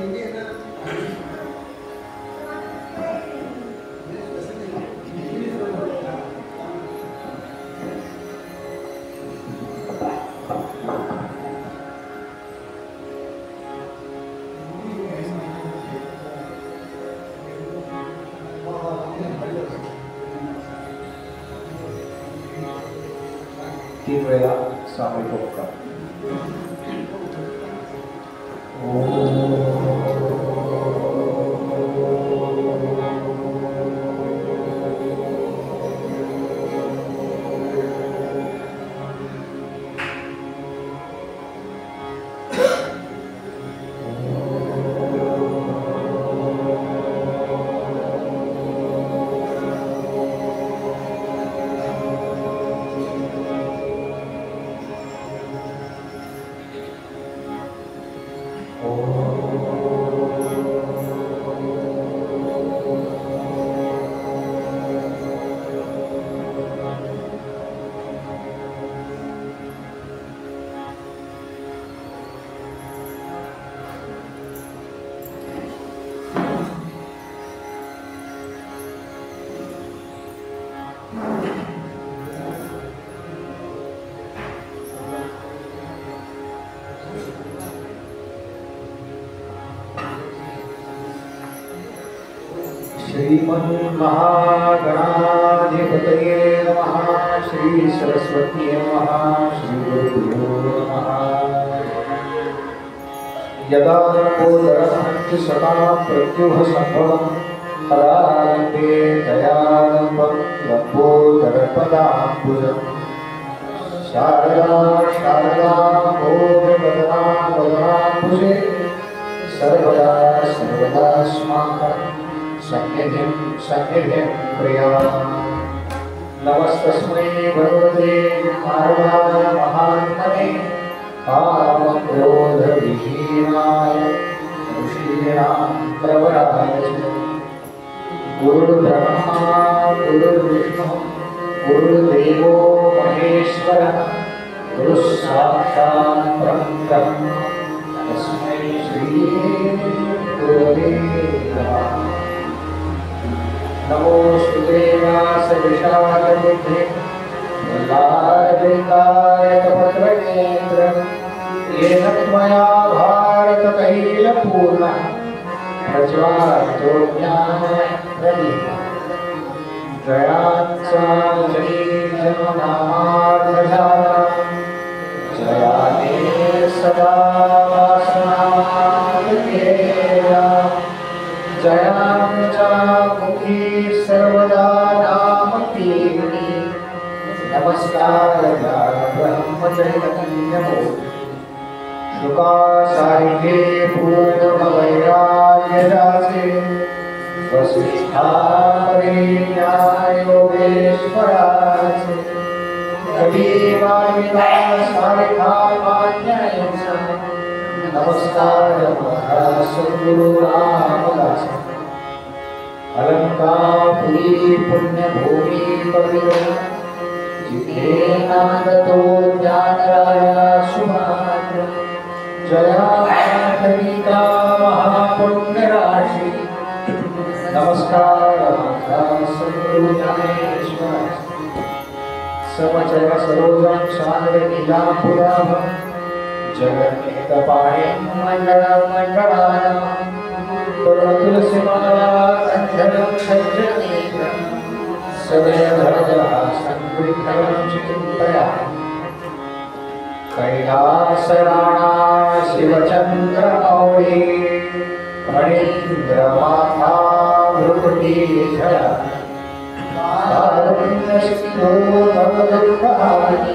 तीन वेळा सामूहिक होता। श्रीमन्महागणाधिपतये नमः। श्री सरस्वती नमः। श्री गुरुभ्यो नमः। यदा नपोदरहन्ति सदा प्रत्युह सम्भवं परारम्भे दयालम्बं लम्बोदरपदाम्बुजं शारदा शारदा भोजवदना वदनाम्बुजे सर्वदा सर्वदास्माकं सन्निधिं प्रिया। नमस्तस्मै भगवते नारायणाय महात्मने कामक्रोधविहीनाय ऋषीणां प्रवराय गुरुर्ब्रह्मा गुरुर्विष्णुः गुरुर्देवो महेश्वरः गुरुः साक्षात् परब्रह्म तस्मै श्री गुरवे नमः। नमोस्तुते व्यासविशालबुद्धे प्रह्लादकायतपत्रनेत्र येन त्वया भारततैलपूर्णः प्रज्वालितो ज्ञानप्रदीपः जयात्साजनीजन्मनामार्धजाता जयाते सदा वासनामध्येया जयां च मुखी सर्वदा नामकीर्ति नमस्कारः ब्रह्मचैतन्यमो शुकासारिके पूर्णवैराग्यरासे वसिष्ठापरिज्ञायोगेश्वरासे कविवायुदासारिकामान्यायंस नमस्कारः सद्गुरु रामदास अलंकापुरी पुण्यभूमि पवित्र जिथे नादतो ज्ञानराया सुमात्र जया कविता महापुण्यराशि नमस्कार सद्गुरु ज्ञानेश्वर समचर सरोजं शान्तिनीलापुराभं जगन्नेकपाणिं मण्डलमण्डलानां तुलसीमाला कंठं सज्जनेत्रं सदैव संकृतं चिन्तया कैलासराणा शिवचन्द्रमौळी फणीन्द्रमाथा भृकुटीधर कारुण्यसिन्धो भवदुःखहारि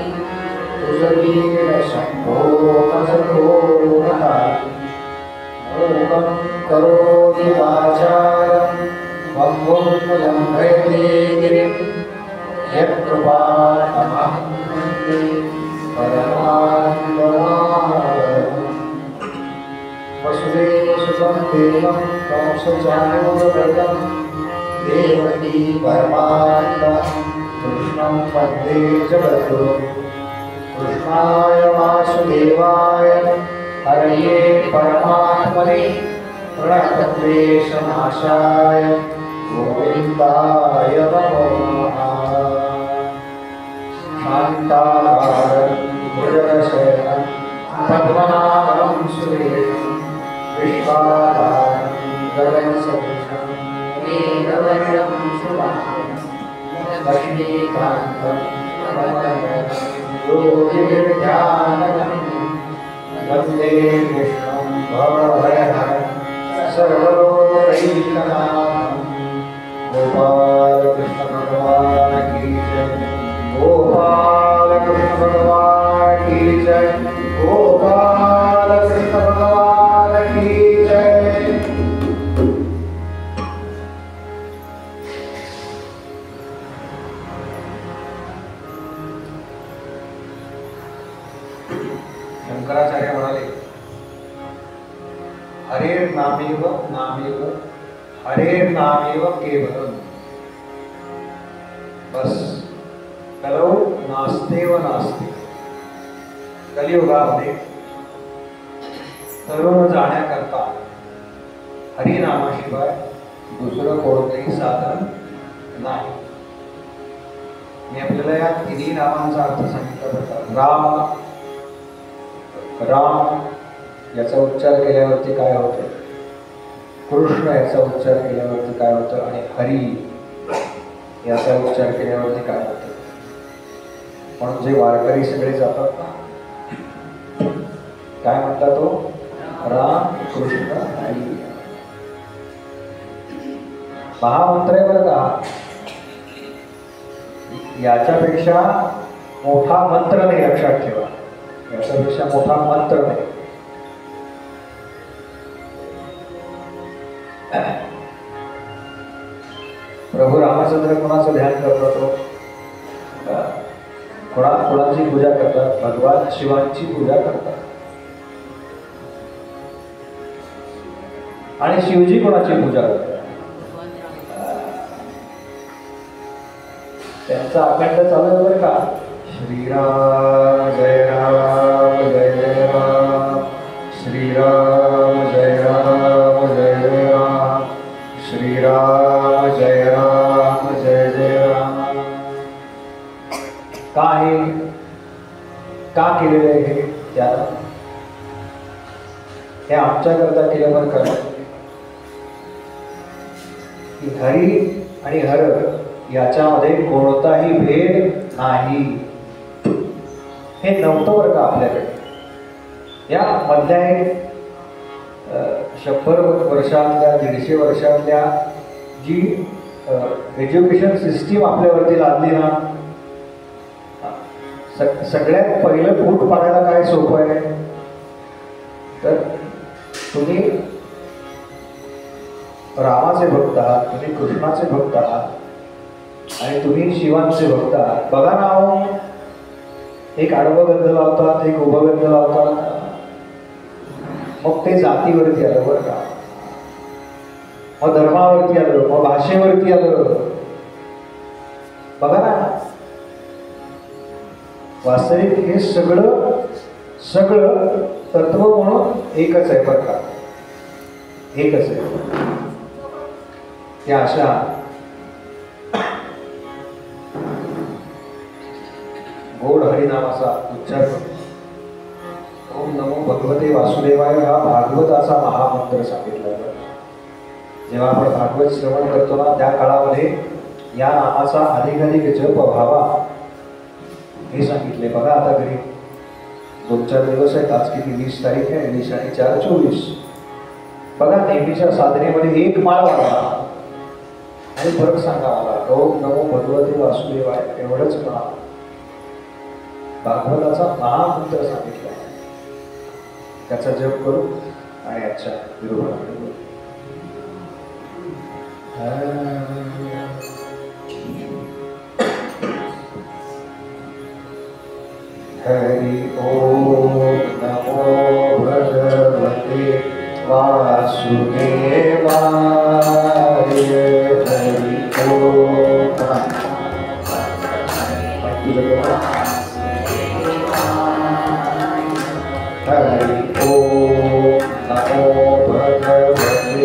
तुषवीरशम्भो मजघोरहारि ओम करोति वाचालं वक्वं गिरिं यत्कृपातमहं वन्दे परमानन्दमाधवम्। वसुदेवसुतं देवं कंसचाणूरमर्दनं देवकी परमानन्दं कृष्णं वन्दे जगद्गुरुं। कृष्णाय वासुदेवाय हरये परमात्मने प्रणतक्लेशनाशाय गोविन्दाय नमो नमः। शान्ताकारं भुजगशयनं पद्मनाभं सुरेशं विश्वाधारं गगनसदृशं मेघवर्णं शुभाङ्गं लक्ष्मीकान्तं योगिविद्यानगम्यं वन्दे विष्णुं भवभयहरं सर्वलोकैकनाथं। गोपाल कृष्ण भगवान की जय, गोपाल कृष्ण भगवान की जय, गोपाल कृष्ण भगवान की जय। शंकराचार्य म्हणाले, हरे नामेव नामेव हरे नामेव केवलम। बस कलौ नास्तेव नास्ते। कलियुगामध्ये तरुण जाण्याकरता हरिनामाशिवाय दुसरं कोणतंही साधन नाही। मी आपल्याला या तिन्ही नामांचा अर्थ सांगितला होता। राम, राम याचा उच्चार केल्यावरती काय होतं, कृष्ण याचा उच्चार केल्यावरती काय होतं, आणि हरी याचा उच्चार केल्यावरती काय होतं। म्हणून जे वारकरी सगळे जातात ना, काय म्हणतात तो, राम कृष्ण हरी महामंत्र आहे बरं का। याच्यापेक्षा मोठा मंत्र नाही, लक्षात ठेवा, याच्यापेक्षा मोठा मंत्र नाही। प्रभू रामचंद्र कोणाचं ध्यान करतात, कोणाची पूजा करतात, भगवान शिवांची पूजा करतात। आणि शिवजी कोणाची पूजा करतात, त्यांचा अखंड चालू आहे बरं का। श्रीराम जय राम जय जय राम, श्रीराम जय राम जय जय राम, श्रीराम जय राम जय जय राम। का आहे, का केलेलं आहे हे त्याला, हे आमच्याकरता केलं बरं का। की हरी आणि हर याच्यामध्ये कोणताही भेद नाही, हे नव्हतं बरं का आपल्याकडे। या मधल्या 100 वर्षातल्या 150 वर्षातल्या जी एज्युकेशन सिस्टीम आपल्यावरती लादली ना, सगळ्यात पहिलं फूट पाडायला काय सोपं आहे, तर तुम्ही रामाचे भक्त आहात, तुम्ही कृष्णाचे भक्त आहात, आणि तुम्ही शिवांचे भक्त आहात। बघा ना, एक आडवं गंध लावतात, एक उभं गंध लावतात, मग ते जातीवरती आलं बरं का, मग धर्मावरती आलं, मग भाषेवरती आलं। बघा ना, वास्तविक हे सगळं तत्व म्हणून एकच आहे बरं का, एकच आहे। त्या अशा गोड हरिनामाचा उच्चार करतो। ओम नमो भगवते वासुदेवाय हा भागवताचा महामंत्र सांगितला आहे। जेव्हा आपण भागवत श्रवण करतो ना, त्या काळामध्ये या नामाचा अधिकाधिक जप व्हावा हे सांगितले। बघा आता घरी 2-4 दिवस आहेत, आज किती 20 तारीख आहे, 20 आणि 4 24। बघा नेहमीच्या साधनेमध्ये एक माळ वाढवा आणि फरक सांगा मला, ओम नमो भगवते वासुदेवाय एवढंच म्हणा। भागवताचा महामंत्र सांगितला आहे, त्याचा जप करू आणि अच्छा विरोध। हरि ओम नमो भगवते वासुदेवाय, हरि ओम। हरि ओम नमो भगवते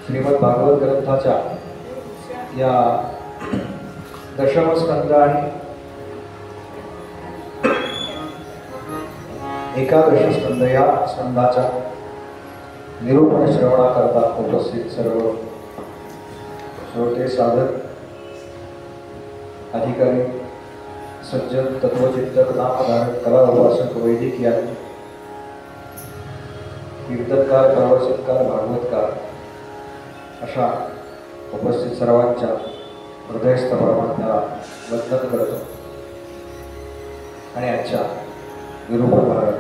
श्रीमद भागवत ग्रंथाच्या या दशमस्कंद आणि एकादश स्कंद या स्कंदाच्या निरूपण श्रवणाकरता उपस्थित सर्व श्रोते साधक अधिकारी सज्जन तत्वचिंतक नामधारक कला उपासक वैदिक यांनी कीर्तनकार प्रवचनकार भागवतकार अशा उपस्थित सर्वांच्या हृदयस्थ परमात्म्याला वंदन करतो आणि आजच्या निरूपण महाराज.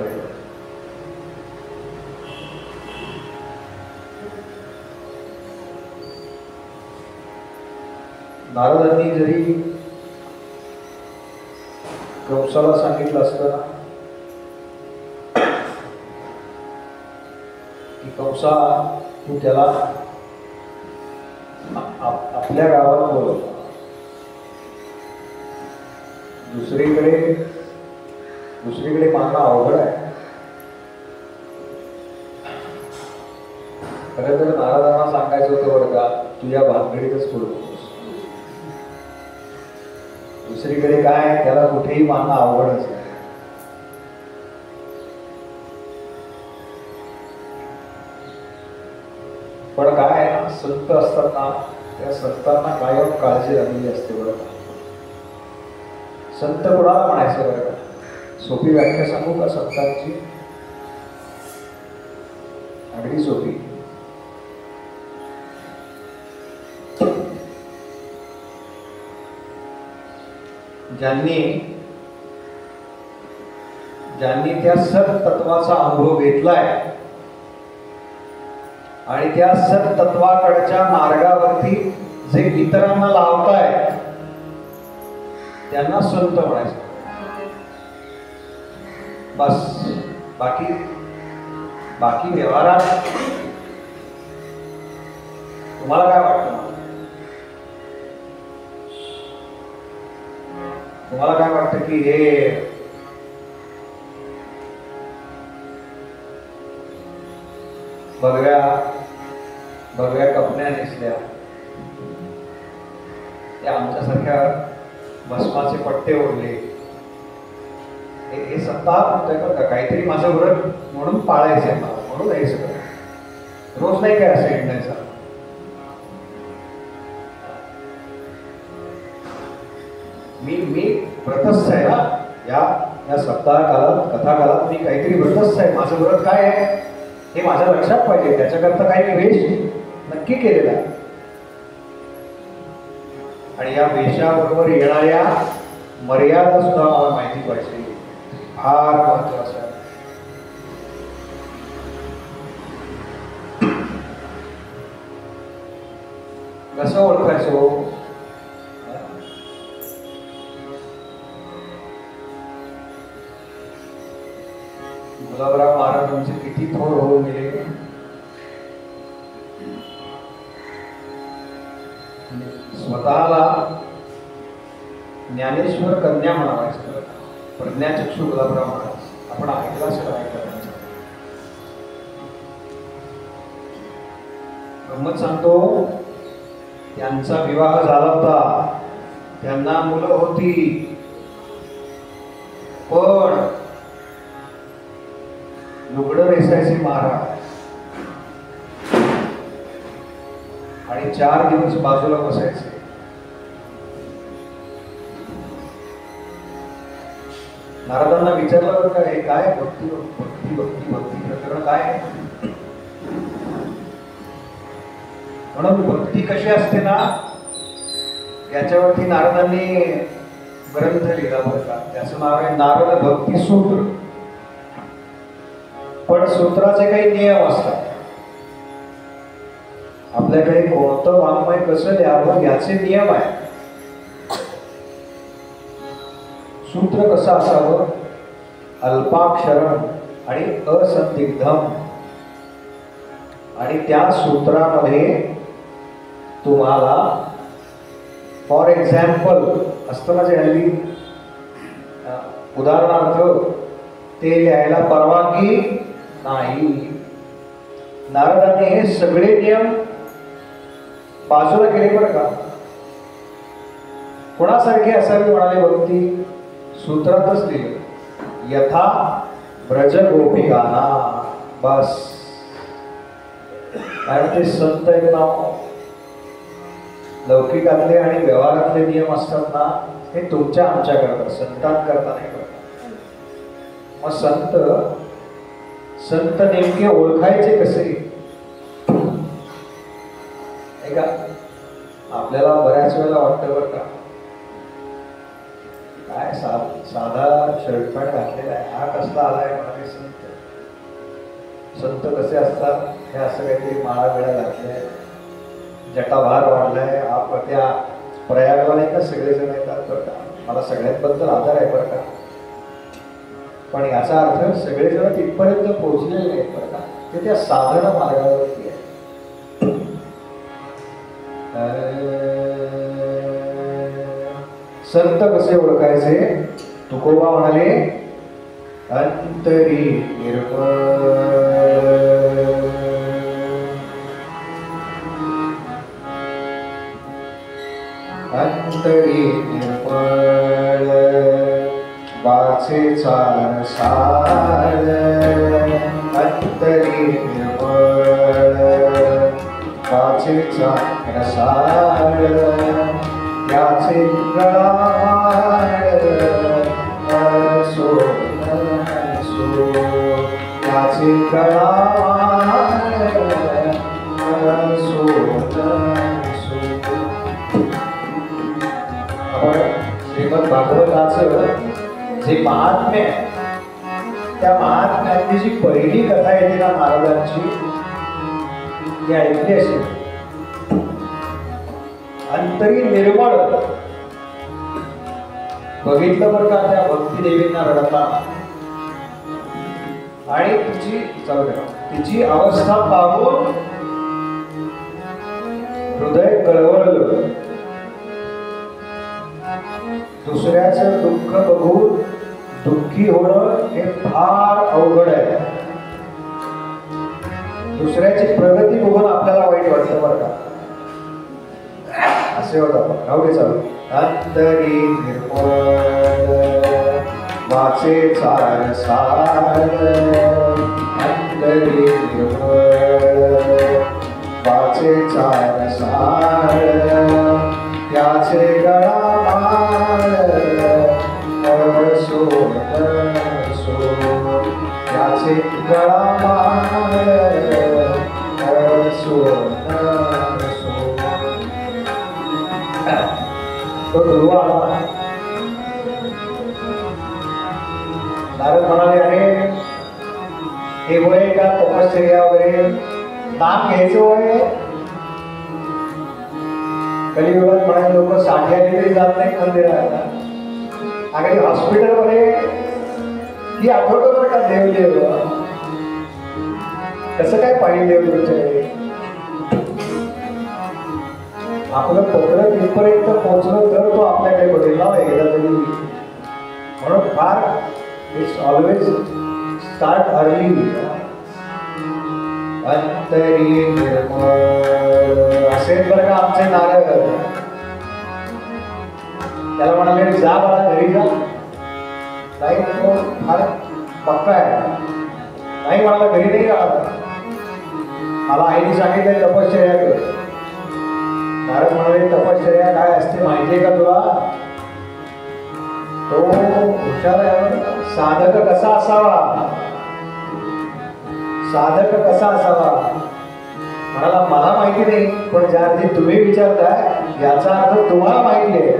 नारदांनी जरी कंसाला सांगितलं असतं की कंसा तू त्याला आपल्या गावात बोलव, दुसरीकडे मागणं अवघड आहे. खरं तर नारदांना सांगायचं होतं बरं का, तू या भानगडीतच बोलू नकोस. दुसरीकडे काय, त्याला कुठेही मानणं अवघडच आहे. पण काय आहे ना, संत असतात ना, त्या संतांना कायम काळजी लागलेली असते बरं का. संत कोणाला म्हणायचं बरं का? सोपी व्याख्या सांगू का संतांची? अगदी सोपी. ज्यांनी त्या सत्तत्वाचा अनुभव घेतलाय आणि त्या सत्तत्वाकडच्या मार्गावरती जे इतरांना लावताय त्यांना संत म्हणायचं. बस. बाकी व्यवहारात तुम्हाला काय वाटतं? तुम्हाला काय वाटतं की हे भगव्या कपड्या नेसल्या, त्या आमच्यासारख्या भस्माचे पट्टे ओढले, हे सत्ता म्हणतोय बरं का? काहीतरी माझं व्रत म्हणून पाळायचंय मला, म्हणून हे सगळं. रोज नाही काय असं हिंडायचं. मी व्रतस्थ आहे ना, या सप्ताह काळात, कथा काळात मी काहीतरी व्रतस्थ आहे. माझं व्रत काय आहे हे माझ्या लक्षात पाहिजे. त्याच्याकरता काही वेश नक्की केलेला आहे आणि या वेशाबरोबर येणाऱ्या मर्यादा सुद्धा मला माहिती पाहिजे. फार महत्वाचं आहे. कसं ओळखायचं? गुलाबराव महाराजांचे किती थोर होऊन गेले. स्वतःला ज्ञानेश्वर कन्या म्हणावायचं. प्रज्ञाचक्षु गुलाबराव महाराज. आपण ऐकलं असेल, गंमत सांगतो. त्यांचा विवाह झाला होता, त्यांना मुलं होती, पण लुगडं नेसायचे महाराज आणि 4 दिवस बाजूला बसायचे. नारदांना विचारलं बरं का, हे काय भक्ती भक्ती भक्ती भक्ती प्रकरण काय? म्हणून भक्ती कशी असते ना, याच्यावरती नारदांनी ग्रंथ लिहिला बरं का. त्याचं नाव आहे नारद भक्ती सूत्र. पण सूत्राचे काही नियम असतात. आपल्याकडे कोणतं वाङ्मय कसं लिहावं याचे नियम आहे. सूत्र कसं असावं? अल्पाक्षरम आणि असंदिग्धम. आणि त्या सूत्रामध्ये तुम्हाला फॉर एक्झाम्पल असतं ना, जे हल्ली उदाहरणार्थ ते लिहायला परवानगी नाही. नारदांनी हे सगळे नियम बाजूला केले बरं का. कोणासारखे असावी म्हणाले भक्ती? सूत्रातच लिहिलं, यथा ब्रज गोपिकाना. बस. कारण ते संत एक नाव, लौकिकातले आणि व्यवहारातले नियम असतात ना, हे तुमच्या आमच्याकरता, संतांकरता नाही करतात. मग संत नेमके ओळखायचे कसे? का आपल्याला बऱ्याच वेळेला वाटतं बरं का, काय साधा शर्ट पॅन्ट घातलेला आहे, हा कसला आलाय म्हणाले संत. संत कसे असतात हे असं काहीतरी माळा बिळा घातलाय, जटाभार वाढलाय. त्या प्रयागला नाही का सगळेजण येतात बरं का, मला सगळ्यांबद्दल आदर आहे बरं का, पण याचा अर्थ सगळेजण तिथपर्यंत पोहोचलेले नाहीत बरं का, ते त्या साधना मार्गावरती आहे. संत कसे ओळखायचे? तुकोबा म्हणाले अंतरी निर्मळ, अंतरी निर्मळ वाचे चार सार, अंतरी निर्मळ वाचे चार सार, त्याचे गळामाळ असो नसो, त्याचे गळामाळ असो नसो. श्रीमद भागवताचं जे महात्म्य आहे, त्या महात्म्यातली जी पहिली कथा येते ना महाराजांची, ती ऐकली असेल. अंतरी निर्मळ बघितलं बरं का त्या भक्ती देवींना रडताना, आणि तिची अवस्था पाहून हृदय कळवळलं. दुसऱ्याचं दुःख बघून दुःखी होणं हे फार अवघड आहे. दुसऱ्याची प्रगती बघून आपल्याला वाईट वाटतं बरं का, असे होत आपण गावडे चालू. अंतरी निर्मळ वाचे चार सार, अंतरी निर्मळ वाचे चार सार, त्याचे गळामाळ असो नसो, त्याचे गळामाळ असो नसो. तो ध्रुव आला. नारद म्हणाले अरे हे वय का तपश्चर्या वगैरे नाम घ्यायचं वय? कलियुगात म्हणाले लोक 60 आलेले जात नाही मंदिराला. अगदी हॉस्पिटलमध्ये ही आठवतं बरं का देवदेव कसं काय पाहिजे देवदेवच्या. आपलं पत्र तिथपर्यंत पोहोचलं तर तो आपल्याकडे बघेल ना एकदा तरी. म्हणून far it's always start early. अंतरी निर्मळ असेल बरं का आमचे नारद. त्याला म्हणाले जा बाळा घरी जा. नाही तो फार पक्का आहे. नाही म्हणाला घरी नाही राहत. मला आईने सांगितलं तपश्चर्या कर. नारद म्हणाले तपश्चर्या काय असते माहितीये का तुला? तो हुशार आहे. साधक कसा असावा? साधक कसा असावा म्हणाला मला माहिती नाही, पण ज्या अर्थी तुम्ही विचारताय याचा अर्थ तुम्हाला माहिती आहे.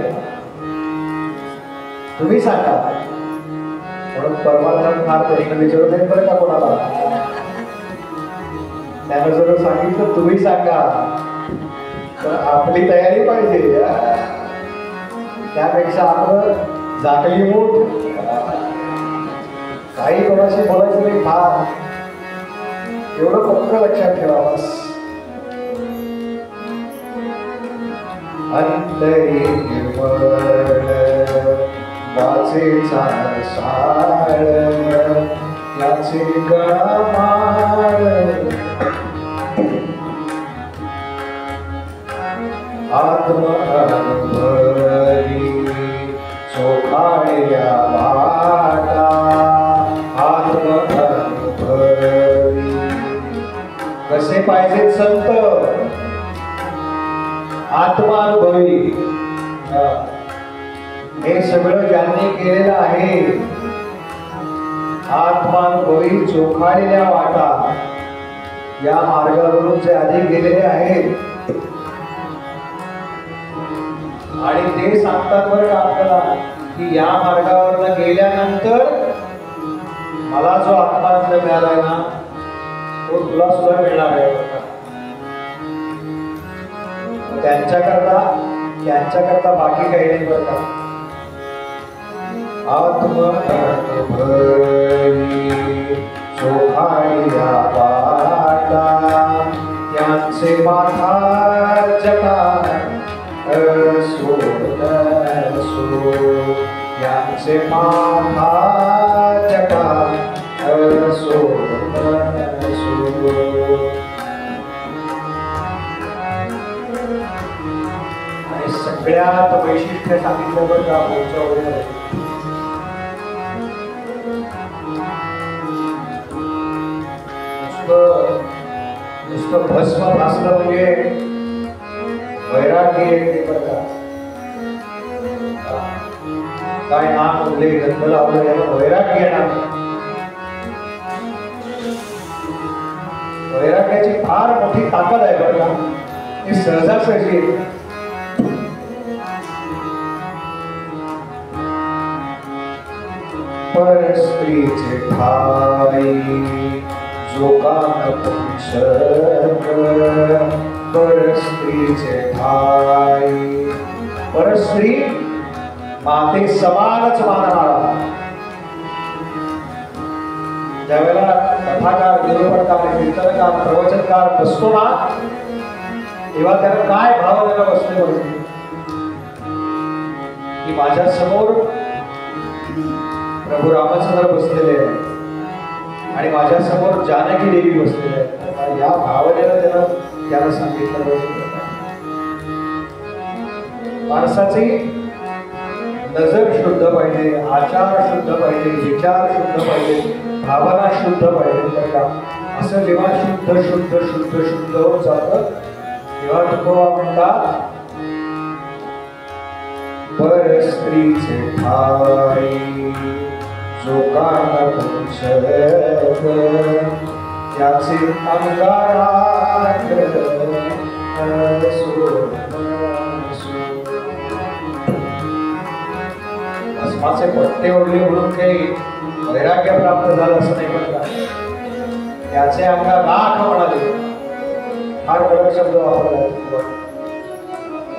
तुम्ही सांगा. म्हणून परमात्मा फार प्रश्न विचारत नाही बरं का कोणाला. त्यानं जर सांगितलं तुम्ही सांगा तर आपली तयारी पाहिजे. त्यापेक्षा आपण झाकली मूठ काही कोणाशी बोलायचं नाही. फार एवढं फक्त लक्षात ठेवा बस. अंतरी निर्मळ वाचे चार साळ, याचे गळामाळ आत्म अनुभवी चोखाळल्या वाटा. आत्म अनुभवी कसे पाहिजेत संत? आत्मानुभवी. हे सगळं ज्यांनी केलेलं आहे आत्मानुभवी चोखाळलेल्या वाटा, या मार्गावरून जे आधी गेलेले आहेत आणि ते सांगतात बरं का आपल्याला की या मार्गावर गेल्यानंतर मला जो आत्मानंद मिळाला ना तो तुला सुद्धा मिळणार आहे. त्यांच्याकरता बाकी काही नाही बरं का. चोखाळीया पाटा यांचे माथा जटा सोडसो यांचे माथा जटा सोडसो. आणि सगळ्यात वैशिष्ट्य सांगितलं बरं का पुढच्या ओळीमध्ये. नुसतं भस्म भासलं म्हणजे वैराग्य येते बरं का. काय नाम उरले गंध लावलं याला वैराग्य येणार. वैराग्याची फार मोठी ताकद आहे बरं का. हे सहजासहजी पर स्त्रीचे ठाई जो कान पुंसक परस्त्रीचे ठाई. परस्त्री माते समानच मानणारा. ज्यावेळेला कथाकार निरूपणकार कीर्तनकार प्रवचनकार बसतो ना तेव्हा त्याला काय भाव द्यायला बसले बघते की माझ्या समोर प्रभू रामचंद्र बसलेले आहे आणि माझ्या समोर जानकी देवी बसलेले आहेत. या भावनेला त्याला सांगितलं पाहिजे. माणसाची नजर शुद्ध पाहिजे, आचार शुद्ध पाहिजे, विचार शुद्ध पाहिजे, भावना शुद्ध पाहिजे. असं जेव्हा शुद्ध शुद्ध शुद्ध शुद्ध होत जातं तेव्हा तुकोबा म्हणतात पर स्त्रीचे ठाई जो कान पुंसक त्याचे अंगारात भस्माचे पट्टे ओढले म्हणून काही वैराग्य प्राप्त झालं असं नाही म्हणतात. त्याचे अंगा राख म्हणाले. फार कडक शब्द वापरला.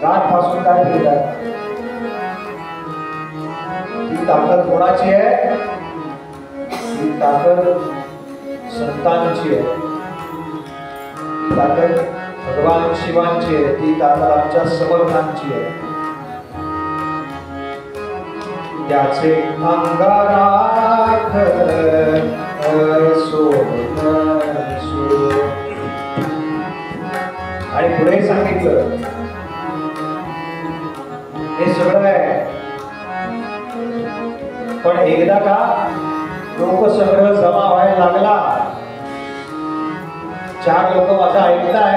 राख पासून काय केलं. ती ताकद कोणाची आहे. ती ताकद संतांची आहे. ती ताकद भगवान शिवांची आहे. ती ताकद आमच्या समर्थांची आहे. त्याचे अंगारात आणि पुढे सांगितलं हे सगळं आहे. पण एकदा का लोकसंग्रह जमा व्हायला लागला, 4 लोक माझं ऐकताय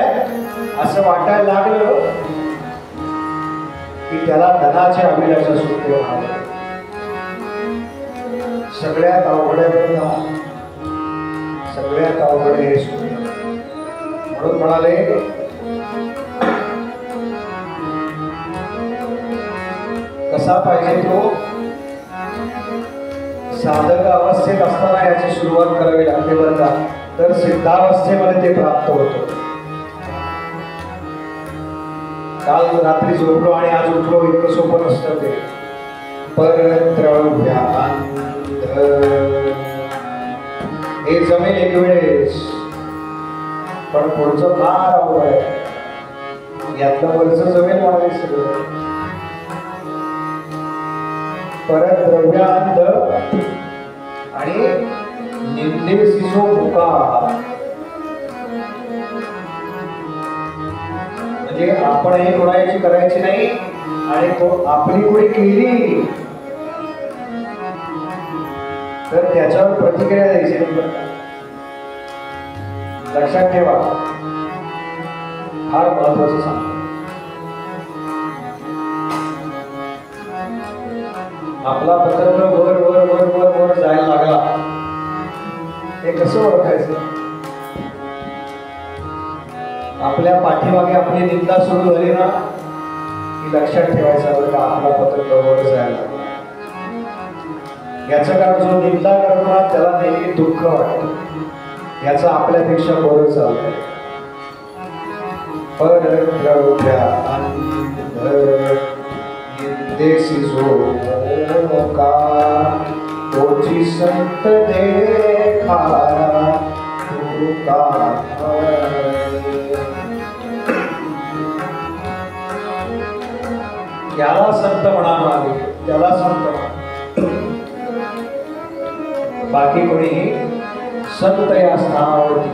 असं वाटायला लागलं की त्याला धनाचे अभिलाषा सुटते म्हणाले. सगळ्यात अवघड सगळ्यात अवघड हे सुटलं. म्हणून म्हणाले कसा पाहिजे तो. साधक अवस्थेत असताना याची सुरुवात करावी लागते बरं का. तर सिद्धावस्थेमध्ये ते प्राप्त होतं. काल रात्री झोपलो आणि आज उठलो इतकं सोपं नसतं ते. परद्रव्यांध हे जमेल एक वेळेस, पण पुढचं फार अवघड आहे. यातलं वरचं जमेल म्हणाले सगळं. परद्रव्यांध आणि निंदेसिसो मुका. म्हणजे आपण हे कोणाची करायची नाही आणि तो आपली कोणी केली तर त्याच्यावर प्रतिक्रिया द्यायची नाही. लक्षात ठेवा, फार महत्वाचं सांगतो. आपला पतंग वर वर वर वर वर जायला लागला, हे कसं ओळखायचं? आपल्या पाठीमागे आपली निंदा सुरू झाली ना की लक्षात ठेवायचं बरं का आपला पतंग वर जायला लागला. याचं कारण जो निंदा करणार त्याला नेहमी दुःख वाटतं, याचा आपल्यापेक्षा बरं चाललंय. परद्रव्या देसी जो का तोची संत देखा याला संत म्हणावे, त्याला संत म्हणा. बाकी कोणीही संत या स्थानावरती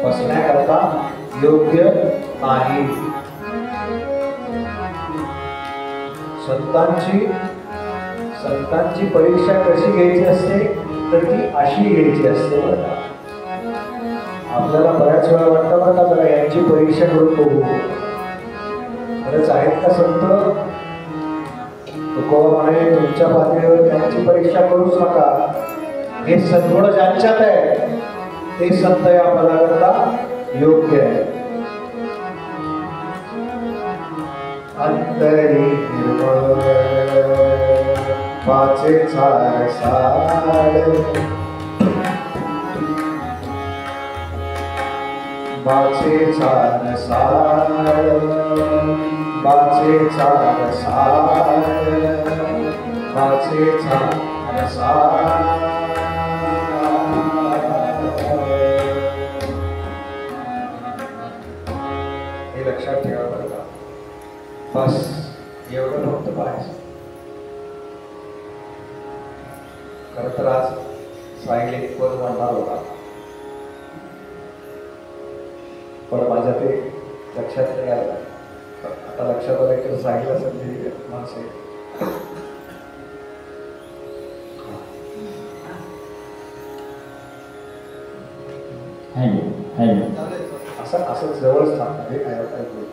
बसण्याकरता योग्य नाही. संतांची परीक्षा कशी घ्यायची असते तर ती अशी घ्यायची असते बरं का. आपल्याला बऱ्याच वेळा वाटतं बरं का, जरा यांची परीक्षा करून बघू, खरंच आहेत का संत. तुकोबा म्हणे तुमच्या पातळीवर त्यांची परीक्षा करूच नका, हे सद्गुण ज्यांच्यात आहे ते संत या पदाकरता योग्य आहे. अंतरी निर्मळ वाचे चार साड, वाचे चार साड, वाचे चार साड, वाचे चार साड. हे लक्षात ठेवा बरं का. बस एवढं फक्त पाहायचं. खरं तर आज साहिल एक पद म्हणणार होता, पण माझ्या ते लक्षात नाही आलं. आता लक्षात आलं की साहिलला संधी माणसे असं असं जवळच थांबणार हे काय ऐकलं.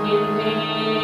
Give me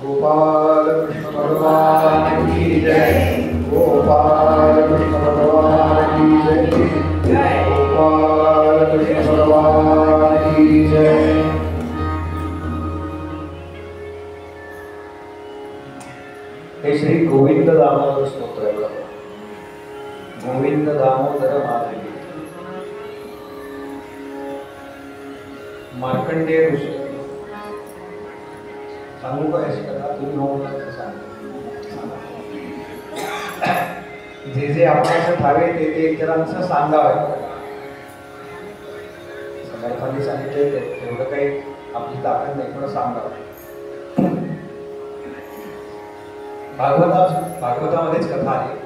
गोपाल कृष्ण भगवान की जय, गोपाल कृष्ण भगवान की जय, गोपाल कृष्ण भगवान की जय। हे श्री गोविंद दामोदर स्तोत्र आहे बघा. गोविंद दामोदर माधवी. मार्कंडेय ऋषी सांगू का याची कथा? तुम्ही होऊन सांग. जे जे आपण ठावे ते ते इतरांचं सांगावं. समर्थांनी सांगितले एवढं काही आपली ताकद नाही, पण सांगावं. भागवतामध्येच कथा आहे.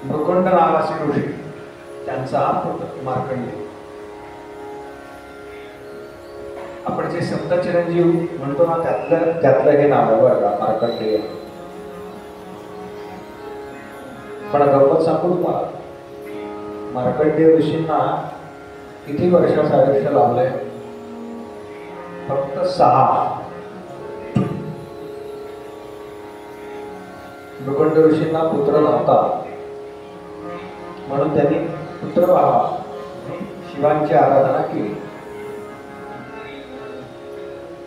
मृकंड नावाचे ऋषी, त्यांचा हा पुत्र मार्कंडेय. आपण जे सप्त चिरंजीव म्हणतो ना, त्यातलं हे नाव आहे बरं का, मार्कंडेय. पण गप्पत सांगू तुम्हाला, मार्कंडेय ऋषींना किती वर्षाचं आयुष्य लाभलंय? फक्त 6. मृकंड ऋषींना पुत्र नव्हता, म्हणून त्यांनी पुत्र व्हावा शिवांची आराधना केली.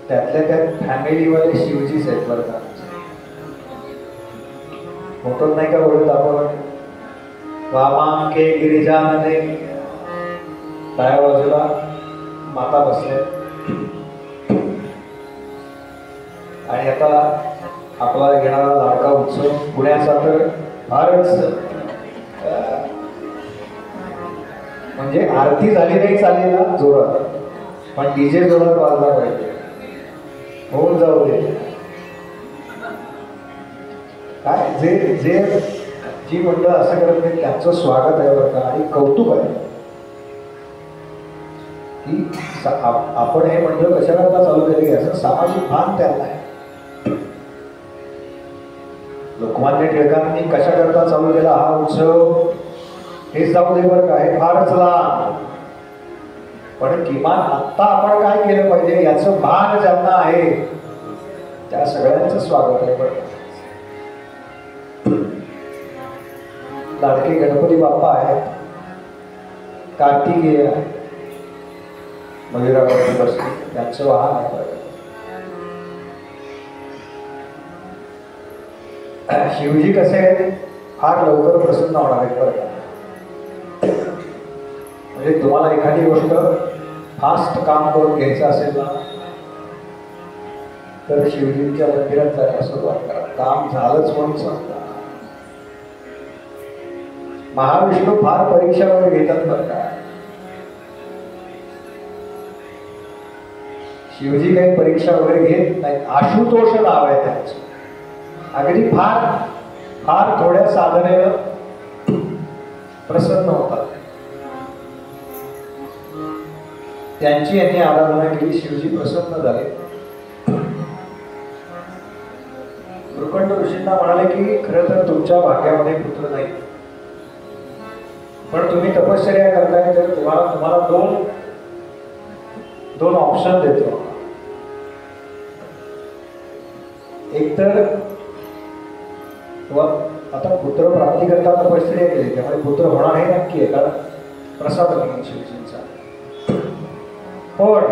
त्यातल्या त्यात फॅमिलीवाले शिवजीच आहेत बरं का. फोटोत नाही का बोलत आपण, वामांके गिरिजानने, डाव्या बाजूला माता बसल्या. आणि आता आपला घेणारा लाडका उत्सव पुण्याचा तर फारच, म्हणजे आरती झाली नाही चालेल ना जोरात, पण डीजे जोरात वाजला पाहिजे. होऊन जाऊ दे. काय जे जे जी मंडळ असं करत नाही त्यांचं स्वागत आहे बरं का, आणि कौतुक आहे की आपण हे मंडळ कशाकरता चालू केले असं सामाजिक भान त्यांना आहे. लोकमान्य टिळकांनी कशाकरता चालू केला हा उत्सव हे जाऊ दे बरं का, हे फारच लहान, पण किमान आत्ता आपण काय केलं पाहिजे याचं भान ज्यांना आहे त्या सगळ्यांचं स्वागत आहे बरं. लाडके गणपती बाप्पा आहेत, कार्तिकेय मयुरावरती बसले, त्यांचं वाहन आहे बरं. शिवजी कसे आहेत, फार लवकर प्रसन्न होणार आहेत बरं का. म्हणजे तुम्हाला एखादी गोष्ट फास्ट काम करून घ्यायचं असेल ना, तर शिवजींच्या मंदिरात जायला सुरुवात करा, काम झालंच म्हणून समजा. महाविष्णू फार परीक्षा वगैरे घेतात बरं का. शिवजी काही परीक्षा वगैरे घेत नाही. आशुतोष नाव आहे त्यांचं. अगदी फार फार थोड्या साधनेनं प्रसन्न होतात. त्यांची यांनी आराधना केली, शिवजी प्रसन्न झाले. मृकंड ऋषींना म्हणाले की खरं तर तुमच्या भाग्यामध्ये पुत्र नाही, पण तुम्ही तपश्चर्या करताय तर तुम्हाला दोन ऑप्शन देतो. एक तर आता पुत्र प्राप्ती करता तपश्चर्या केली, त्यामुळे पुत्र होणार हे नक्की आहे, कारण प्रसाद नाही शिवजींचा. पण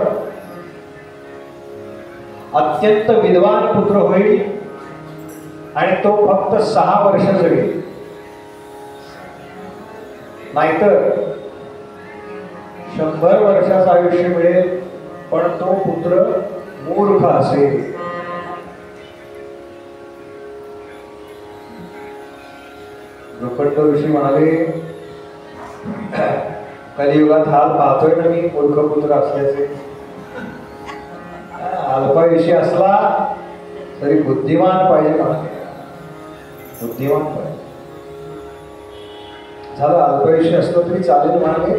अत्यंत विद्वान पुत्र होईल आणि तो फक्त 6 वर्ष जगेल. नाहीतर 100 वर्षाचं आयुष्य मिळेल, पण तो पुत्र मूर्ख असेल. मृकंड ऋषी म्हणाले, कलियुगात हाल पाहतोय ना मी, मूर्ख पुत्र असल्याचे. अल्पायुषी असला तरी बुद्धिमान पाहिजे म्हणाले, बुद्धिमान पाहिजे. झालं अल्पायुषी असलं तरी चालेल म्हणाले,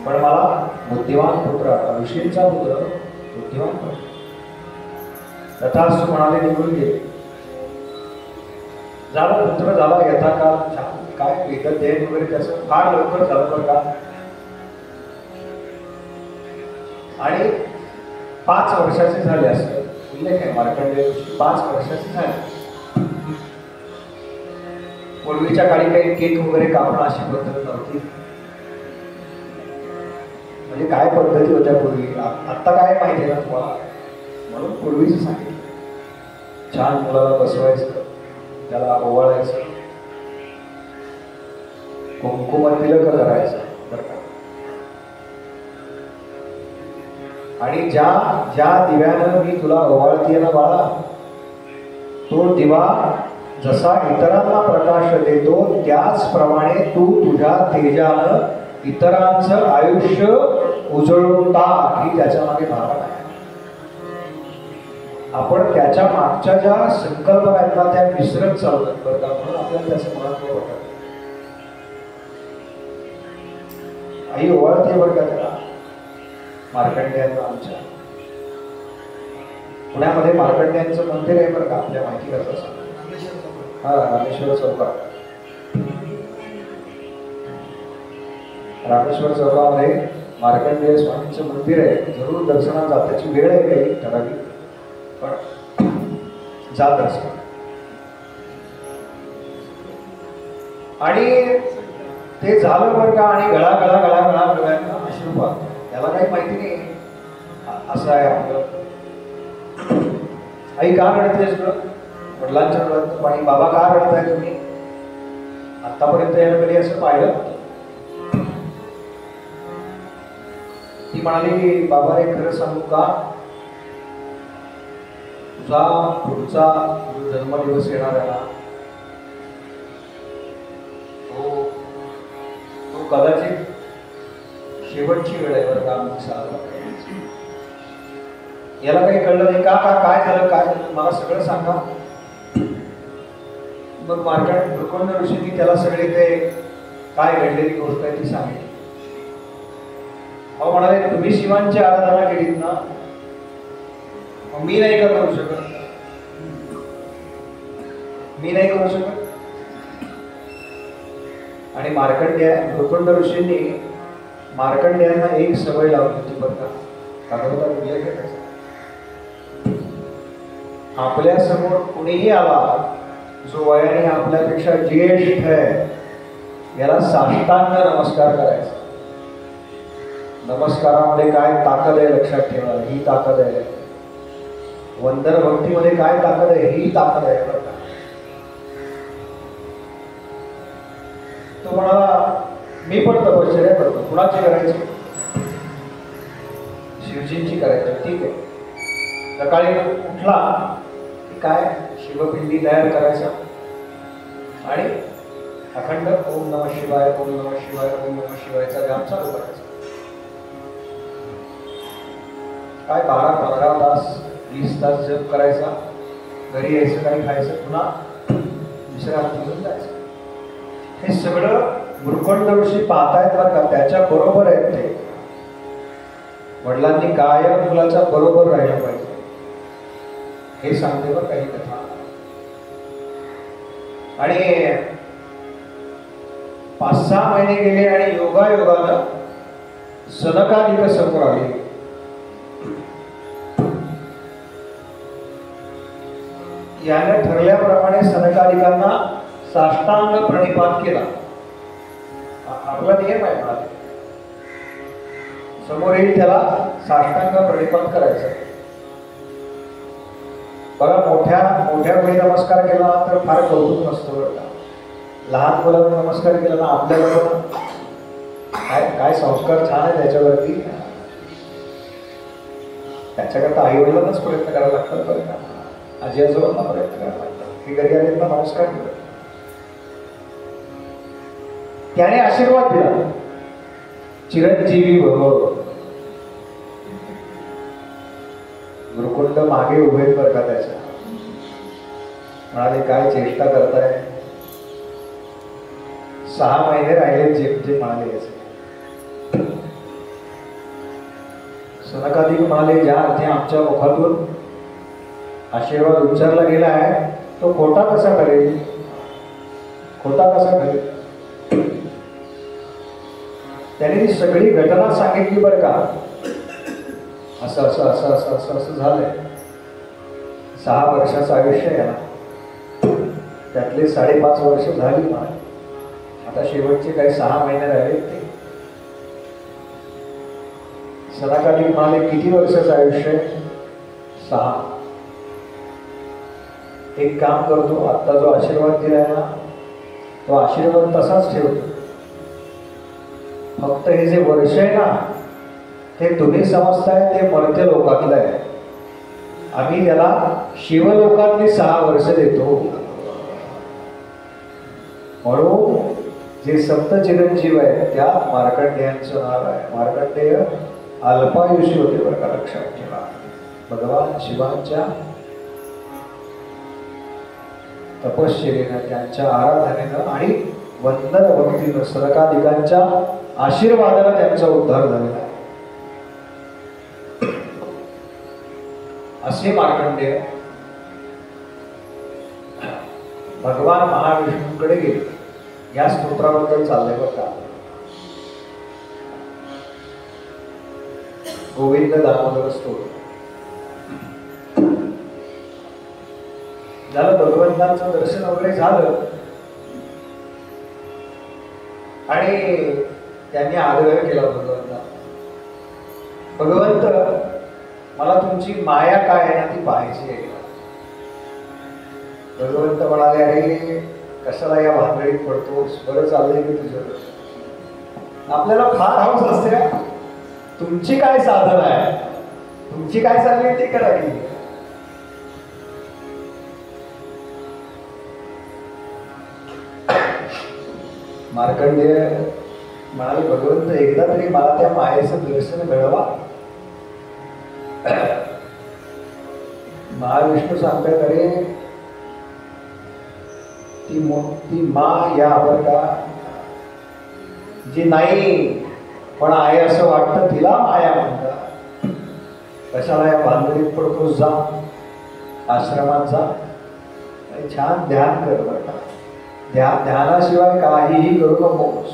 पण मला बुद्धिमान पुत्र, ऋषींचा पुत्र बुद्धिमान पाहिजे. तथास्तु म्हणाले, निघून गेले. झाला पुत्र झाला यथाकाल. छान, काय वेगळं ध्येय वगैरे त्याचं फार लवकर झालं बरं का. आणि 5 वर्षाचे झाले असं उल्लेख आहे मार्कंडेय ऋषी 5 वर्षाचे झाले. पूर्वीच्या काळी काही केक वगैरे कापणं अशी पद्धत नव्हती. म्हणजे काय पद्धती होत्या पूर्वी, आता काय माहिती आहे ना तुम्हाला, म्हणून पूर्वीच सांगितलं. छान मुलाला बसवायचं, त्याला ओवाळायचं, कुंकुम तिलक करायचं बरं का. आणि ज्या ज्या दिव्यानं मी तुला ओवाळतीये ना बाळा, तो दिवा जसा इतरांना प्रकाश देतो त्याचप्रमाणे तू तुझ्या तेजानं इतरांचं आयुष्य उजळून टाक, ही त्याच्या मागे भावना आहे. आपण त्याच्या मागच्या ज्या संकल्पना आहेत ना त्या विसरत चालतात बरं का, म्हणून आपल्याला त्याचं महत्व वाटत. आई ओवाळते बरं का त्याला, मार्कंडेयांना. आमच्या पुण्यामध्ये मार्कंडेयांचं मंदिर आहे बरं का, आपल्या माहिती करत. हा, रामेश्वर चौकात. रामेश्वर चौकामध्ये मार्कंडेय स्वामींचं मंदिर आहे. जरूर दर्शनाला जा, त्याची वेळ आहे काही ठराविक, पण जा दर्शन. आणि ते झालं बरं का, आणि गळा गळा गळा गळा गळ्यांना आशीर्वाद. त्याला काही माहिती नाही असं आहे आपलं. आई का रडतेस ग, वडिलांच्या डोळ्यात पाणी. बाबा का रडताय तुम्ही, आतापर्यंत याला कधी असं पाहिलं. ती म्हणाली बाबा रे खरं सांगू का, तुझा पुढचा जन्मदिवस येणार आहे ना, तो कदाचित शेवटची वेळ आहे बरं का आम्ही साजरा करायची. याला काही कळलं नाही का, काय झालं काय झालं मला सगळं सांगा. मग मार्कंड ऋषींनी त्याला सगळे ते काय घडलेली गोष्ट आहे ती सांगितली. अहो म्हणाले तुम्ही शिवांची आराधना केलीत ना, मग मी नाही का करू शकत, मी नाही करू शकत. आणि मार्कंड ऋषींनी मार्कंडेयांना एक सवय लावली होती बरं का, भागवतात उल्लेख आहे त्याचा. आपल्या समोर कुणीही आला जो वयाने आपल्यापेक्षा ज्येष्ठ आहे, याला साष्टांग नमस्कार करायचा. नमस्कारामध्ये काय ताकद आहे लक्षात ठेवा, ही ताकद आहे. वंदन भक्तीमध्ये काय ताकद आहे, ही ताकद आहे बरं का. तो म्हणाला मी पण तपश्चर्या करतो. कुणाची करायची, शिवजींची करायची. ठीक आहे. सकाळी उठला की काय शिवपिंडी तयार करायचा आणि अखंड ओम नमः शिवाय ओम नमः शिवाय ओम नमः शिवायचा जाप चालू करायचा. काय 12-15 तास 20 तास जप करायचा. घरी यायचं, काही खायचं, पुन्हा विश्रांती घेऊन जायचं. हे सगळं मार्कंड ऋषी पाहतायत बरं का, त्याच्या बरोबर आहेत ते. वडिलांनी कायम मुलाच्या बरोबर राहिलं पाहिजे हे सांगते बरं काही कथा. आणि 5-6 महिने गेले आणि योगायोगानं सनकादिक समोर आले. याने ठरल्याप्रमाणे सनकादिकांना साष्टांग प्रणिपात केला. आपला नियम आहे म्हणाले, समोर येईल त्याला साष्टांग प्रणिपात करायचा. बघा मोठ्या वेळी नमस्कार केला तर फार कौतुक नसतं बरं का. लहान मुलांना नमस्कार केला ना आपल्याला पण काय संस्कार छान आहे त्याच्यावरती. त्याच्याकरता आई वडिलांनाच प्रयत्न करायला लागतात बरं का, आजी आजोबांना प्रयत्न करायला लागतात. हे घरी आले नमस्कार केला. त्याने आशीर्वाद दिला, चिरंजीवी भव. गुरुकुंड मागे उभे बरं का त्याच्या. म्हणाले काय चेष्टा करताय, 6 महिने राहिले जे म्हणाले. सनकादिक म्हणाले ज्या अर्थी आमच्या मुखातून आशीर्वाद उच्चारला गेला आहे तो खोटा कसा करेल, खोटा कसा करेल. त्यांनी ती सगळी घटना सांगितली बरं का. असं असं असं असं असं असं झालंय. 6 वर्षाचं आयुष्य आहे ना, त्यातले 5.5 वर्ष झाली मला. आता शेवटचे काही 6 महिने राहिले. ते सदाकालिक म्हणाले किती वर्षाचं आयुष्य आहे? 6. एक काम करतो, आता जो आशीर्वाद दिलाय ना तो आशीर्वाद तसाच ठेवतो. फक्त हे जे वर्ष आहे ना ते तुम्ही समजताय ते मर्त्य लोकातलं आहे. आम्ही त्याला शिवलोकातली 6 वर्ष देतो. म्हणून जे सप्त चिरंजीव आहे त्यात मार्कंडेयांचं नाव आहे. मार्कंडेय अल्पायुषी होते बरं का, लक्षात ठेवा. भगवान शिवांच्या तपश्चर्येनं, त्यांच्या आराधनेनं आणि वंदन भक्तीनं, सनकादिकांच्या आशीर्वादानं त्यांचा उद्धार झालेला आहे. असे मार्कंडेय भगवान महाविष्णूंकडे गेले. या स्तोत्राबद्दल चाललंय बरं का. गोविंद दामोदर स्तोत्र झालं. भगवंतांचं दर्शन वगैरे झालं आणि त्यांनी आग्रह केला भगवंता, भगवंत मला तुमची माया काय आहे ना ती पाहायची आहे. भगवंत म्हणाले, अरे कशाला या भानगडीत पडतोस, बरं चाललंय की तुझं. आपल्याला फार हौस असते, तुमची काय साधना आहे, तुमची काय चालली ती करा की. मार्कंडेय म्हणाले, भगवंत एकदा तरी मला त्या मायेचं दर्शन मिळवा. महाविष्णू सांगतात, अरे ती मा या बर का जी नाही पण आहे असं वाटतं तिला माया म्हणतात. कशाला या भानगडीत पडतोस, जा आश्रमात जा, छान ध्यान कर बर का. ध्यानाशिवाय काहीही करू नकोस.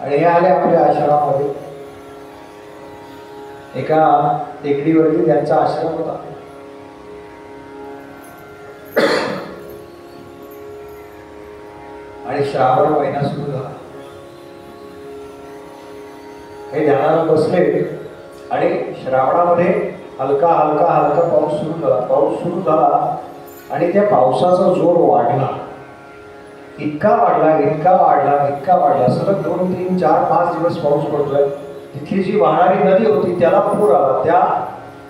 आणि हे आले आपल्या आश्रमामध्ये. एका टेकडीवरती त्यांचा आश्रम होता. आणि श्रावण महिना सुरू झाला. हे ध्यानाला बसले आणि श्रावणामध्ये हलका हलका हलका पाऊस सुरू झाला. पाऊस सुरू झाला आणि त्या पावसाचा जोर वाढला. इतका वाढला, इतका वाढला, इतका वाढला. सलग 2, 3, 4, 5 दिवस पाऊस पडतोय. तिथली जी वाहणारी नदी होती त्याला पूर आला. त्या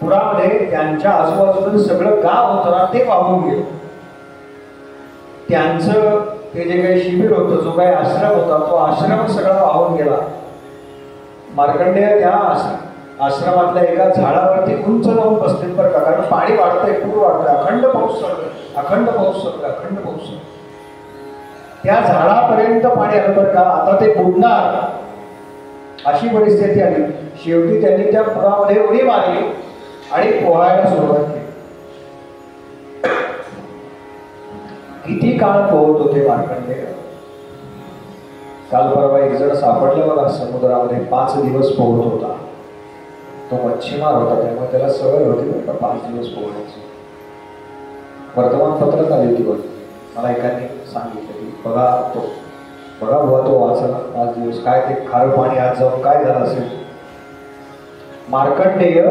पुरामध्ये त्यांच्या आजूबाजूचं सगळं गाव होतं ना ते वाहून गेलं. त्यांचं ते जे काही शिबिर होतं, जो काही आश्रम होता, तो आश्रम सगळा वाहून गेला. मार्कंडेय त्या आश्रमातल्या एका झाडावरती उंच जाऊन बसले बरं का, कारण पाणी वाढतंय, पूर वाढतंय, अखंड पाऊस चालतोय, अखंड पाऊस चालतोय, अखंड पाऊस. त्या झाडापर्यंत पाणी आलं बरं का. आता ते बुडणार अशी परिस्थिती आली. शेवटी त्यांनी त्या पुरामध्ये उडी मारली आणि पोहायला सुरुवात केली. किती काळ पोहत होते मार्कंडेय. काल परवा एक जण सापडला बघा समुद्रामध्ये, 5 दिवस पोहत होता. तो मच्छीमार होता, त्यामुळे त्याला सवय होती बरं का 5 दिवस पोहण्याची. वर्तमानपत्रात आली होती बघ, मला एकाने सांगितलं की बघा बुवा तो वाचला 5 दिवस. काय ते खारं पाणी आत जाऊन काय झालं असेल. मार्कंडेय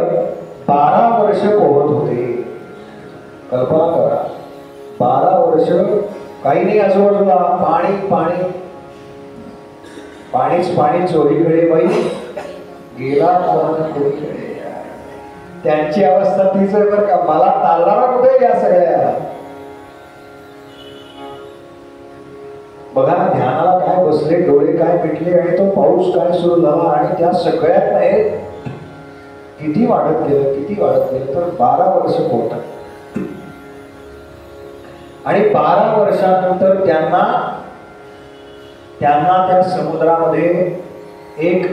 12 वर्ष पोहत होते. कल्पना करा, 12 वर्ष काही नाही आजूबाजूला, पाणी पाणी पाणीच पाणी. चोरीकडे बाई गेला कोणीकडे. त्यांची अवस्था तीच आहे बरं का. मला तालणारा कुठे या सगळ्या. बघा ना, ध्यानाला काय बसले, डोळे काय पिटले आणि तो पाऊस काय सुरू झाला आणि त्या सगळ्यात नाही किती वाढत गेलं, किती वाढत गेलं. तर 12 वर्ष पोहतात. आणि 12 वर्षानंतर त्यांना त्या समुद्रामध्ये एक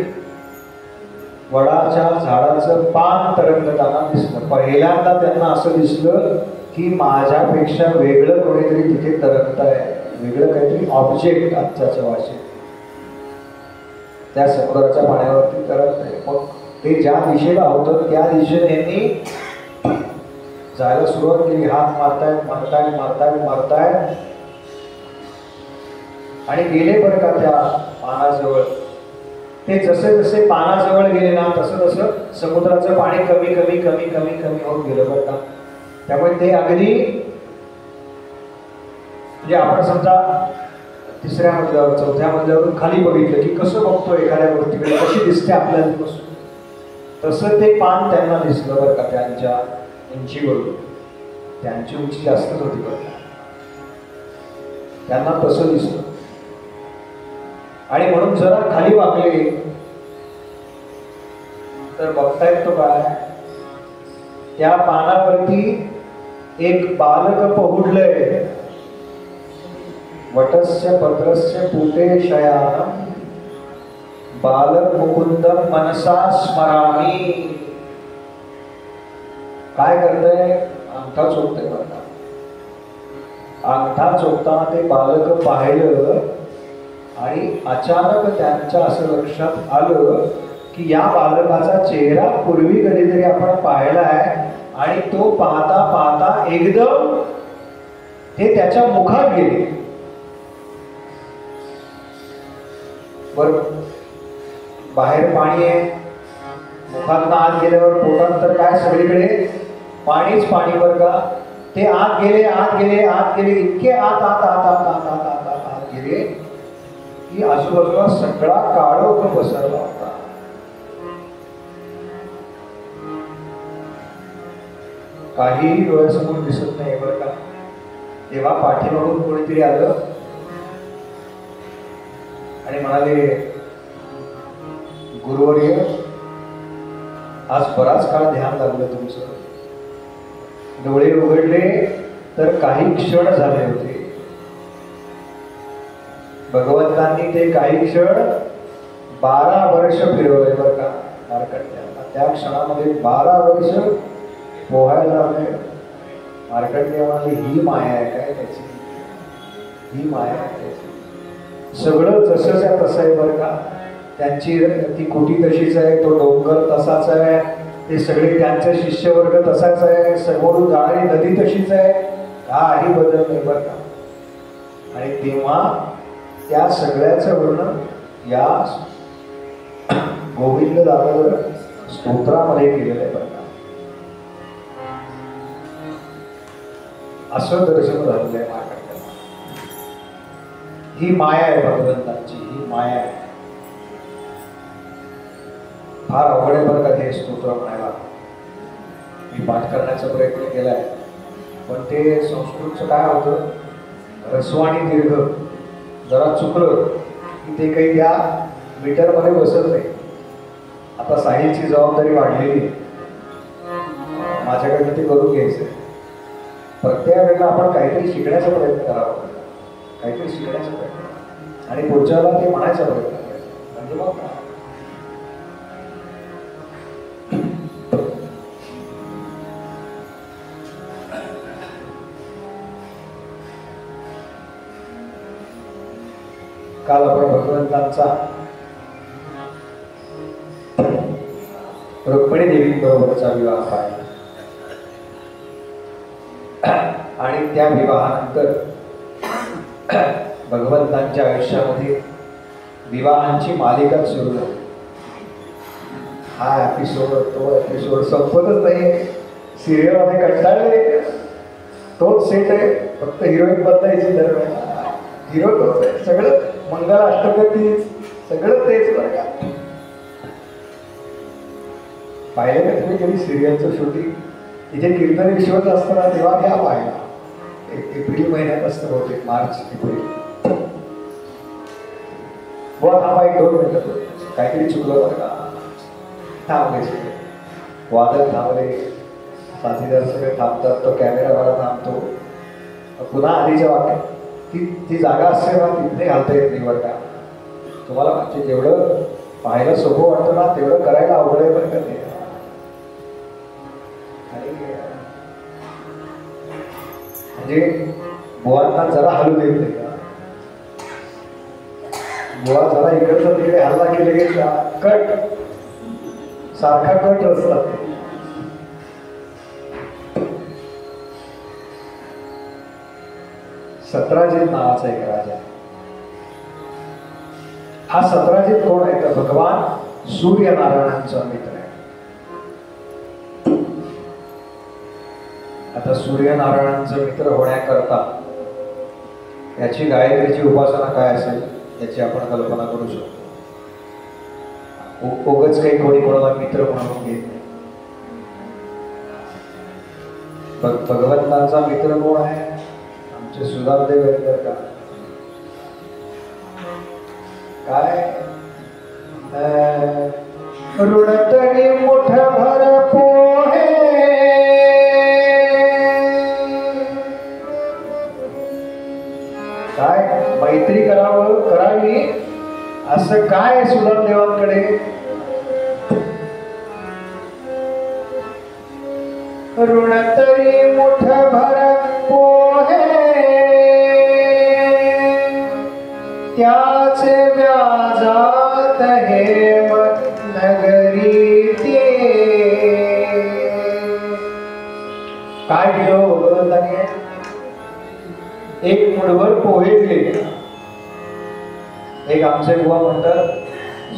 वडाच्या झाडाचं पान तरंगताना दिसलं. पहिल्यांदा त्यांना असं दिसलं की माझ्यापेक्षा वेगळं कोणीतरी तिथे तरंगत आहे, वेगळं काहीतरी ऑब्जेक्ट आजच्या भाषेत. त्या समुद्राच्या पाण्यावरती करत नाही. मग ते ज्या दिशेला होतं त्या दिशेने यांनी जायला सुरुवात केली. हात मारतायत मारतायत मारतायत मारतायत आणि गेले बरं का त्या पानाजवळ. ते जसे जसे पानाजवळ गेले ना तसं तसं समुद्राचं पाणी कमी कमी कमी कमी कमी होत गेलं बरं का. त्यामुळे ते अगदी म्हणजे आपण समजा तिसऱ्या मजल्यावर चौथ्या मजल्यावरून खाली बघितलं की कसं बघतो एखाद्या गोष्टीकडे कशी दिसते आपल्याला बसून, तसं ते पान त्यांना दिसलं बरं का. त्यांच्या उंचीवरून त्यांची उंची जास्तच होती बरं का, त्यांना तसं दिसलं. आणि म्हणून जरा खाली वाकले तर बघतायत तो काय, त्या पानावरती एक बालक पहुडलंय. वटस्य पत्रस्य पूते शयानम बालक मुकुंदम मनसा स्मरामी. काय करतंय, अंगठा चोखतंय बघा. अंगठा चोखताना ते बालक पाहिलं आणि अचानक त्यांच्या असं लक्षात आलं की या बालकाचा चेहरा पूर्वी कधीतरी आपण पाहिलाय आणि तो पाहता पाहता एकदम ते त्याच्या मुखात गेले. बरोबर, बाहेर पाणी आहे, मुखातनं आत गेल्यावर पोटात तर काय सगळीकडे पाणीच पाणी बरं का. ते आत गेले आत गेले आत गेले, इतके आत आत आत आत आत आत आत आत आत गेले की आजूबाजूला सगळा काळोख पसरला होता. काहीही डोळ्यासमोर दिसत नाही बरं का. तेव्हा पाठीमागून कोणीतरी आलं आणि म्हणाले, गुरुवर्य आज बराच काळ ध्यान लागलं तुमचं. डोळे उघडले तर काही क्षण झाले होते. भगवंतांनी ते काही क्षण 12 वर्ष फिरवले बरं का मार्कंडेयाला. त्या क्षणामध्ये 12 वर्ष पोहायला लागले. मार्कंडेय म्हणाले, ही माया आहे काय त्याची, ही माया आहे त्याची. सगळं जसंच्या तसं आहे बरं का. त्यांची ती कुटी तशीच आहे, तो डोंगर तसाच आहे, ते सगळे त्यांचे शिष्यवर्ग तसाच आहे, समोरून जाणारी नदी तशीच आहे, काही बदल नाही बरं का. आणि तेव्हा त्या सगळ्याचं वर्णन या गोविंद दामोदर स्तोत्रामध्ये केलेलं आहे बरं का. असं दर्शन झालेलं आहे मार्कंडेयाला. ही माया आहे भगवंतांची, ही माया आहे. फार अवघड आहे बरं का हे स्तोत्र म्हणायला. मी पाठ करण्याचा प्रयत्न केलाय पण ते संस्कृतचं काय होतं, ह्रस्व आणि दीर्घ जरा चुकलं की ते काही त्या मीटरमध्ये बसत नाही. आता साहिलची जबाबदारी वाढलेली, माझ्याकडनं ते करून घ्यायचं. प्रत्येक वेळेला आपण काहीतरी शिकण्याचा प्रयत्न करावा, काहीतरी शिकण्याचा प्रयत्न आणि पुढच्याला ते म्हणायचा प्रयत्न करायचा. म्हणजे मग काल आपण भगवंतांचा रुक्मिणी देवी बरोबरचा विवाह पाहिला आणि त्या विवाहानंतर भगवंतांच्या आयुष्यामध्ये विवाहांची मालिका सुरू झाली. हा एपिसोड तो एपिसोड संपतच नाही. सिरियलमध्ये कंटाळले, तोच सेट आहे, फक्त हिरोईन बदलायची दरम्यान, हिरो तोच आहे, सगळं मंगलाष्टक सगळं तेच बरं का. पाहिलं का तुम्ही कधी सिरियलचं शूटिंग? इथे कीर्तन विश्वच असताना तेव्हा घ्या पाहिला. एप्रिल महिन्यात असतं बहुतेक, मार्च एप्रिल. बुवा थांबा 1-2 मिनिटं, काहीतरी चुकलं बरं का. थांबले सगळे, वादळ थांबले, साथीदार सगळे थांबतात, तो कॅमेरावाला थांबतो. पुन्हा आधीच्या वाक्यात ती जागा असते ना, तिथे घालता येत नाही बरं का. तुम्हाला म्हणजे जेवढं पाहायला सोपं वाटतं ना तेवढं करायला अवघड आहे बरं का ते. म्हणजे बुवांना जरा हलू देत नाही का. मुळात जरा इकडचा तिकडे हल्ला केले की कट सारखा कट असतात. सत्राजित नावाचा एक राजा. हा सत्राजित कोण आहे तर भगवान सूर्यनारायणांचा मित्र आहे. आता सूर्यनारायणांचा मित्र होण्याकरता याची गायत्रीची उपासना काय असेल याची आपण कल्पना करू शकतो. उगाच काही कोणी कोणाला मित्र म्हणून घेत नाही. भगवंतांचा मित्र कोण आहे? आमचे सुदामदेव आहेत बरं का. काय ऋणतरी मुठभर पोहे काय मैत्री करावी असं काय सुदामदेवांकडे? ऋणतरी मुठभर पोहे त्याचे व्याजात हेम नगरी ते. काय दिलं भगवंताने? एक मुठभर पोहे दिले. एक आमचे बुवा म्हणतात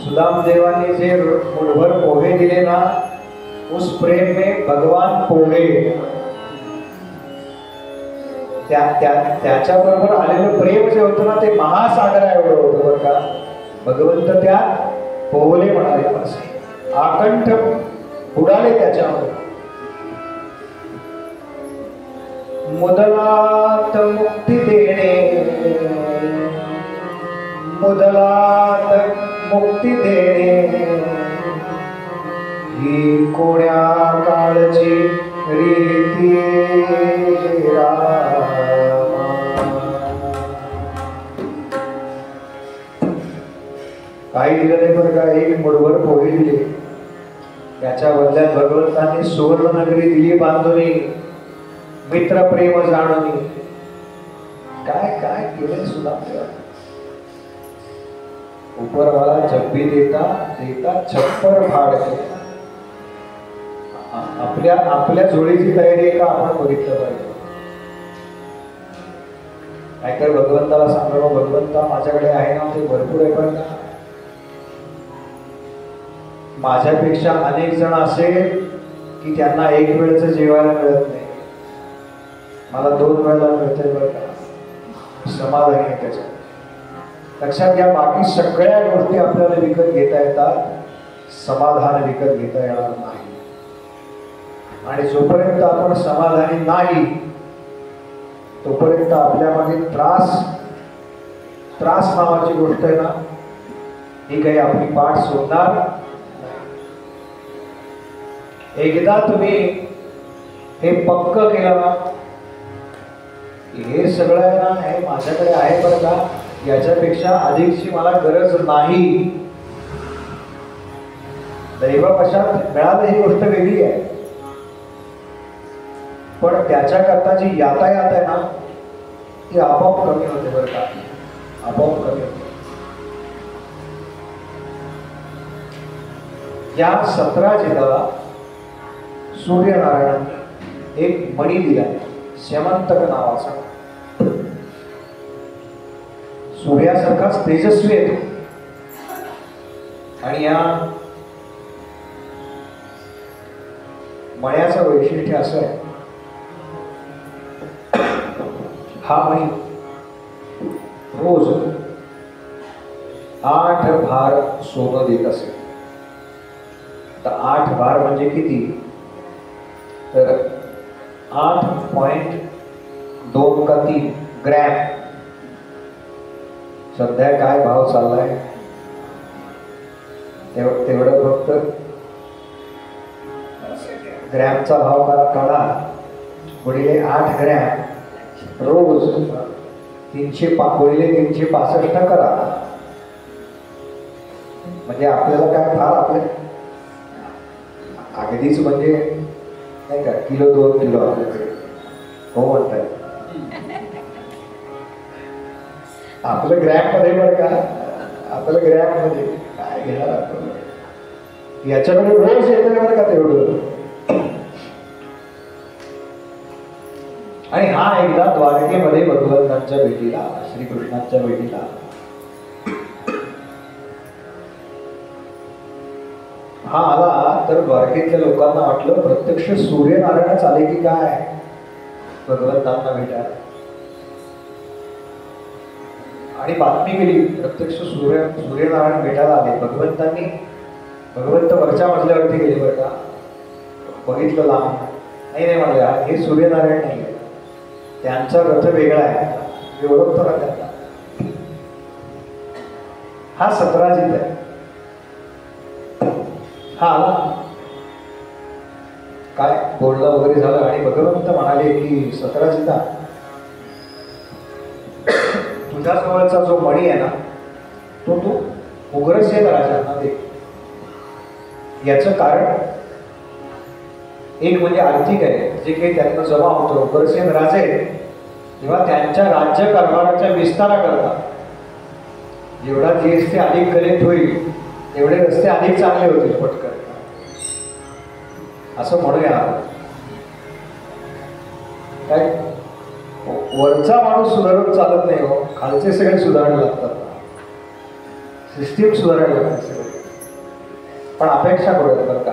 सुदामदेवांनी जे मुठभर पोहे दिले ना उस प्रेम में भगवान पोहे. त्याच्याबरोबर आलेलं प्रेम जे होतं ना ते महासागरा एवढं होतं बरं का. भगवंत त्यात पोहले म्हणाले माणसे आकंठ बुडाले त्याच्यामध्ये. मुदलात मुक्ती देणे मुदलात मुक्ती देणे ही कोण्या काळची रीती काही दिलं नाही बरं का. एक मुठभर पोहे दिले. त्याच्या बदल्यात भगवंतांनी सुवर्ण नगरी दिली बांधुनी मित्र प्रेम जाणुनी. काय काय केले सुदामदेवा. उपरवाला जब भी देता देता छप्पर फाड. आपल्या झोळीची तयारी आहे का आपण बघितलं पाहिजे. नाहीतर भगवंताला सांगावं भगवंता माझ्याकडे आहे ना ते भरपूर आहे पण माझ्यापेक्षा अनेक जण असे की त्यांना एक वेळचं जेवायला मिळत नाही. मला 2 वेळेला मिळतंय बरं का. समाधानी आहे त्याच्यात. लक्षात घ्या बाकी सगळ्या गोष्टी आपल्याला विकत घेता येतात. समाधान विकत घेता येणार नाही. आणि जोपर्यंत आपण समाधानी नाही तोपर्यंत आपल्यामध्ये त्रास नावाची गोष्ट आहे ना ही काही आपली पाठ सोडणार. एकदा तुम्ही हे पक्क केलं ना हे सगळं आहे ना हे माझ्याकडे आहे बरं का याच्यापेक्षा अधिकची मला गरज नाही. दैववशात मिळालं ही गोष्ट वेगळी आहे पण त्याच्याकरता जी यातायात आहे ना ती आपोआप कमी होते बरं का. आपोआप कमी होते. या 17 जिल्ह्याला सूर्यनारायणांनी एक मणी दिला स्यमंतक नावाचा. सूर्यासारखाच तेजस्वी येतो. आणि या मण्याचं वैशिष्ट्य असं आहे हा मणी रोज 8 भार सोनं देत असेल. तर 8 भार म्हणजे किती तर 8.2 का 3 ग्रॅम. सध्या काय भाव चाललाय तेवढं फक्त ग्रॅमचा भाव काढा गुणिले 8 ग्रॅम रोज 365 करा. म्हणजे आपल्याला काय फार आपले अगदीच म्हणजे नाही का किलो 2 किलो आपल्याकडे हो म्हणताय. आपलं ग्रॅम मध्ये बरं का आपल्याला ग्रॅममध्ये काय घेणार आपण, याच्याकडे रोज येतोय बरं का तेवढं. आणि हा एकदा द्वारकेमध्ये भगवंतांच्या भेटीला, श्रीकृष्णांच्या भेटीला हा आला. तर द्वारकेतल्या लोकांना वाटलं प्रत्यक्ष सूर्यनारायणच आले की काय भगवंतांना भेटायला. आणि बातमी केली प्रत्यक्ष सूर्यनारायण भेटायला आले. भगवंत वरच्या मजल्यावरती गेले बरं का, बघितलं लांब, नाही म्हणलं हे सूर्यनारायण नाही आहे, त्यांचा रथ वेगळा आहे, मी ओळखतो ना त्यांना, हा सतराजित आहे. हा आला, काय बोलणं वगैरे झालं आणि भगवंत म्हणाले की सतराजिता, तुझ्या जवळचा जो मणी आहे ना तो तू उग्रसेन राजांना दे. याचं कारण एक म्हणजे आर्थिक आहे, जे काही त्यांना जमा होतं. उग्रसेन राजे तेव्हा त्यांच्या राज्यकारभाराच्या विस्ताराकरता जेवढा जीएसटी अधिक कलेक्ट होईल तेवढे रस्ते अधिक चांगले होतील पटकन, असं म्हणूया. काय वरचा माणूस सुधारून चालत नाही हो, खालचे सगळे सुधारायला लागतात, सिस्टीम सुधारायला लागते सगळे. पण अपेक्षा करूयात बरं का.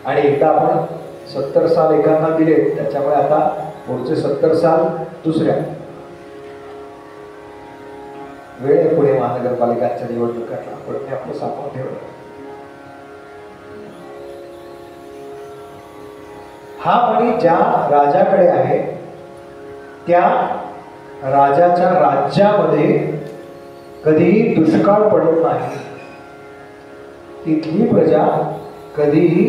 आणि एकदा आपण 70 साल एकांना दिले, त्याच्यामुळे आता पुढचे 70 साल दुसऱ्या. वेळ आहे पुढे महानगरपालिकांच्या निवडणुकांना, पण ते आपलं सापडून ठेवलं. हा मणी ज्या राजाकडे आहे त्या राजाच्या राज्यामध्ये कधीही दुष्काळ पडत नाही, तिथली प्रजा कधीही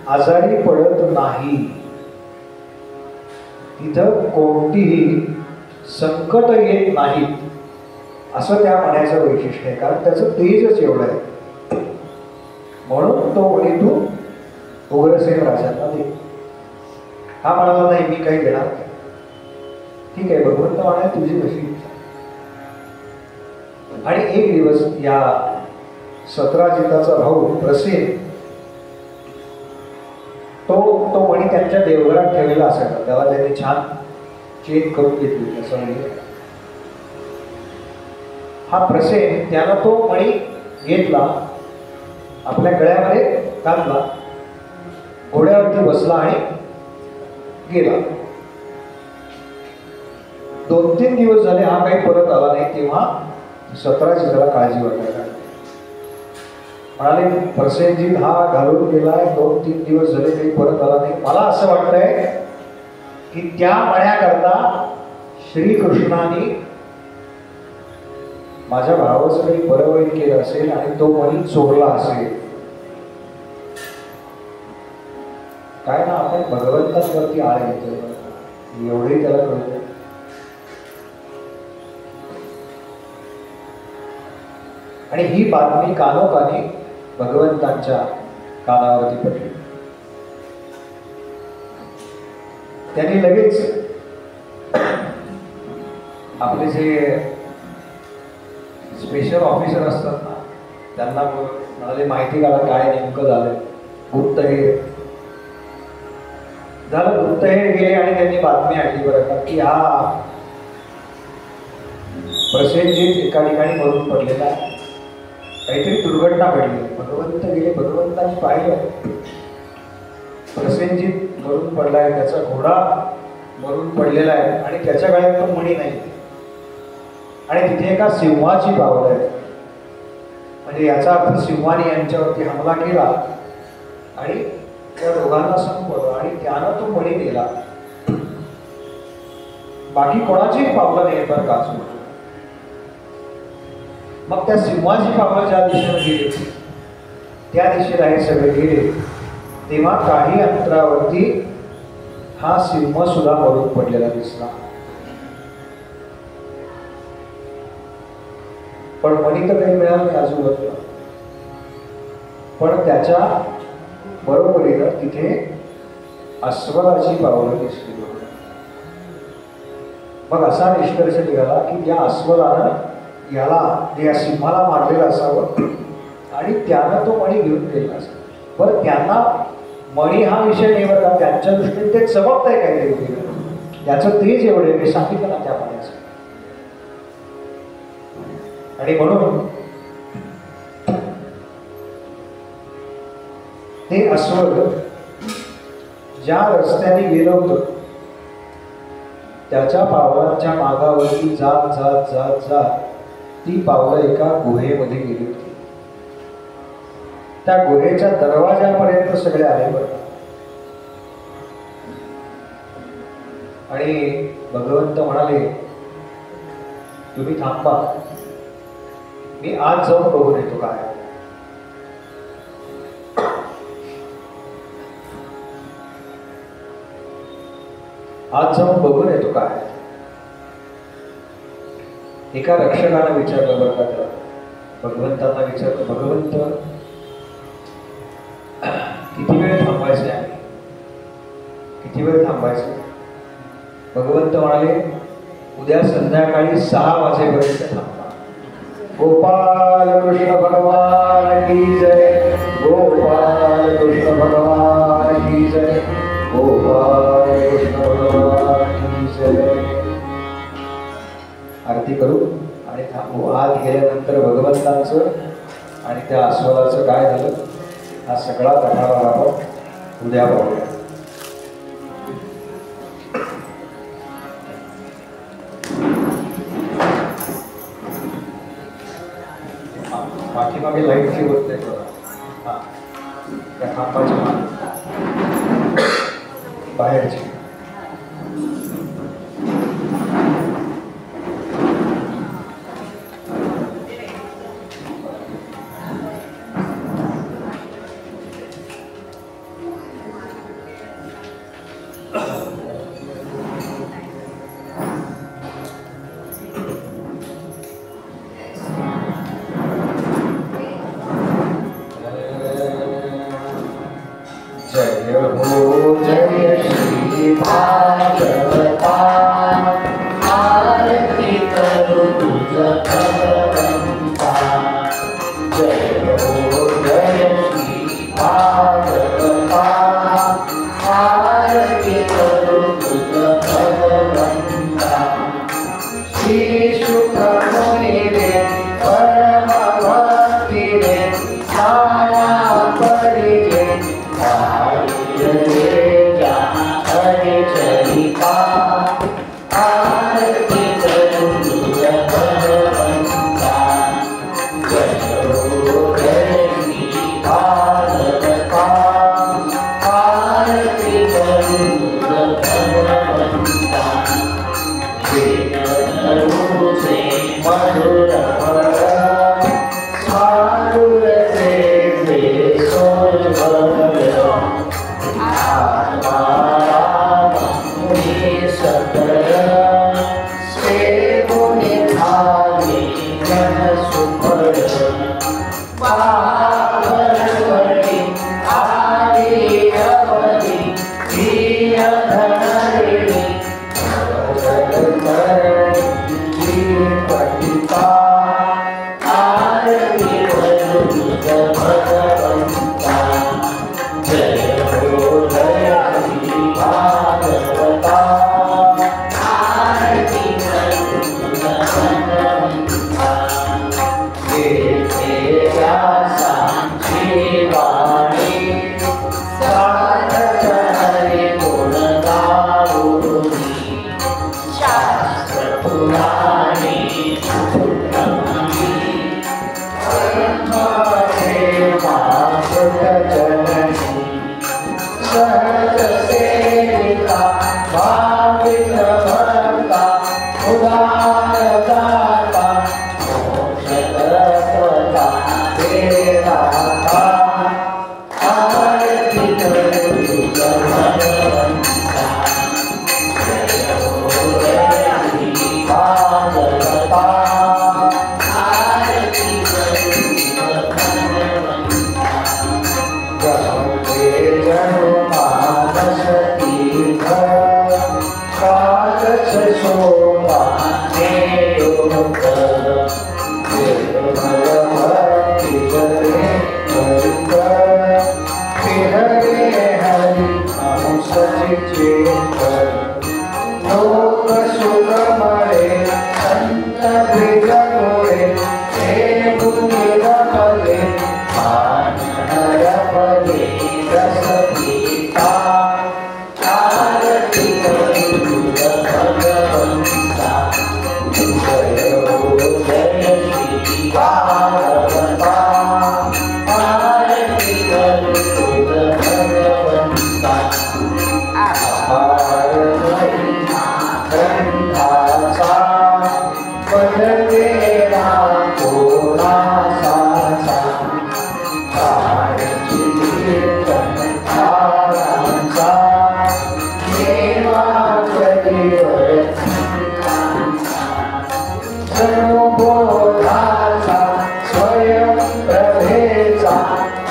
आजारी पडत नाही, तिथं कोणतीही संकट येत नाही, असं त्या मण्याचं वैशिष्ट्य आहे. कारण त्याचं तेजच एवढं आहे. म्हणून तो मणी तू उग्रसेन राजांना दे. हा म्हणाला नाही मी काही घेणार नाही. ठीक आहे, भगवंत म्हणाले तुझी कशी इच्छा. आणि एक दिवस या सतराजिताचा भाऊ प्रसेन तो मणी त्यांच्या देवघरात ठेवलेला असायचा. त्याला त्यांनी छान चेक करून घेतली असं. हा प्रसेन त्यानं तो मणी घेतला, आपल्या गळ्यामध्ये घातला, घोड्यावरती बसला आणि गेला. 2-3 दिवस झाले हा काही परत आला नाही. तेव्हा सतराजिताला काळजी वाटायला लागली. म्हणाले प्रसेनजीत हा घालून गेलाय, 2-3 दिवस झाले काही परत आला नाही. मला असं वाटतंय की त्या मण्याकरता श्रीकृष्णाने माझ्या भावाचं काही बरं वाईट केलं असेल आणि तो मणी चोरला असेल. काय ना, आपण भगवंतांवरती आळ घेतोय, एवढे त्याला कळतं. आणि ही बातमी कानोकानी भगवंतांच्या कानावरती पडली. त्यांनी लगेच आपले जे स्पेशल ऑफिसर असतात ना त्यांना म्हणाले माहिती काढा काय नेमकं झालं. गुप्तहेर झालं, गुप्तहेर गेले आणि त्यांनी बातमी आणली बरं का की हा प्रसेनजीत एका ठिकाणी मरून पडलेला आहे, काहीतरी दुर्घटना घडली. भगवंत गेले, भगवंतांनी पाहिलं प्रसेनजीत मरून पडलाय, त्याचा घोडा मरून पडलेला आहे आणि त्याच्या गळ्यात पण मणी नाही. आणि तिथे एका सिंहाची पावलं आहे. म्हणजे याचा अर्थ सिंहाने यांच्यावरती हमला केला आणि त्या दोघांना संपवलं आणि त्यानं तो मणी दिला. बाकी कोणाचीच पावलं नाही बरं का. मग त्या सिंहाची पावलं ज्या दिशेने गेली त्या दिशेला हे सगळे गेले. तेव्हा काही अंतरावरती हा सिंह सुद्धा मरून पडलेला दिसला. पण मणी तर काही मिळालं नाही आजूबाजूला. पण त्याच्या बरोबरीनं तिथे अस्वलाची पावलं दिसली. मग असा निष्कर्ष निघाला की त्या अस्वलानं याला या सिंहाला मारलेलं असावं आणि त्यानं तो मणी घेऊन गेला असावा. बरं, त्यांना मणी हा विषय नाही बरं का, त्यांच्या दृष्टीने ते चमकतंय काहीतरी वेगळं, याचं तेज एवढे मी सांगितलं ना त्या मण्याचं. आणि म्हणून ते अस्वल ज्या रस्त्याने गेलं होतं त्याच्या पावलांच्या मागावरती जात जात जात जात ती पावलं एका गुहेमध्ये गेली होती. त्या गुहेच्या दरवाजापर्यंत सगळे आले बरं. आणि भगवंत म्हणाले, तुम्ही थांबा, मी आज जाऊन बघून येतो काय. आज जाऊन बघून येतो काय. एका रक्षकानं विचारलं बरं का त्याला, भगवंतांना विचारलं, भगवंत किती वेळ थांबायचे आहे, किती वेळ थांबायचे. भगवंत म्हणाले, उद्या संध्याकाळी 6 वाजेपर्यंत थांबा. गोपाल कृष्ण भगवान की जय, गोपाल कृष्ण भगवान की जय, गोपाल कृष्ण भगवान की जय. आरती करू आणि थांबू. आत गेल्यानंतर भगवंतांचं आणि त्या अस्वलाचं काय झालं हा सगळा कथाभाग आपण उद्या बघूया. पाठीमागे लाईटची होत नाही बघा, हा त्या खांबाच्या बाहेरची. जय हो जय श्री भागवता, आरती करू तुझ भगवंता. जय हो जय श्री भागवता, आरती करू तुझ भगवंता. श्री शुक मुनी रे परम भक्ती रे, नाना परिजे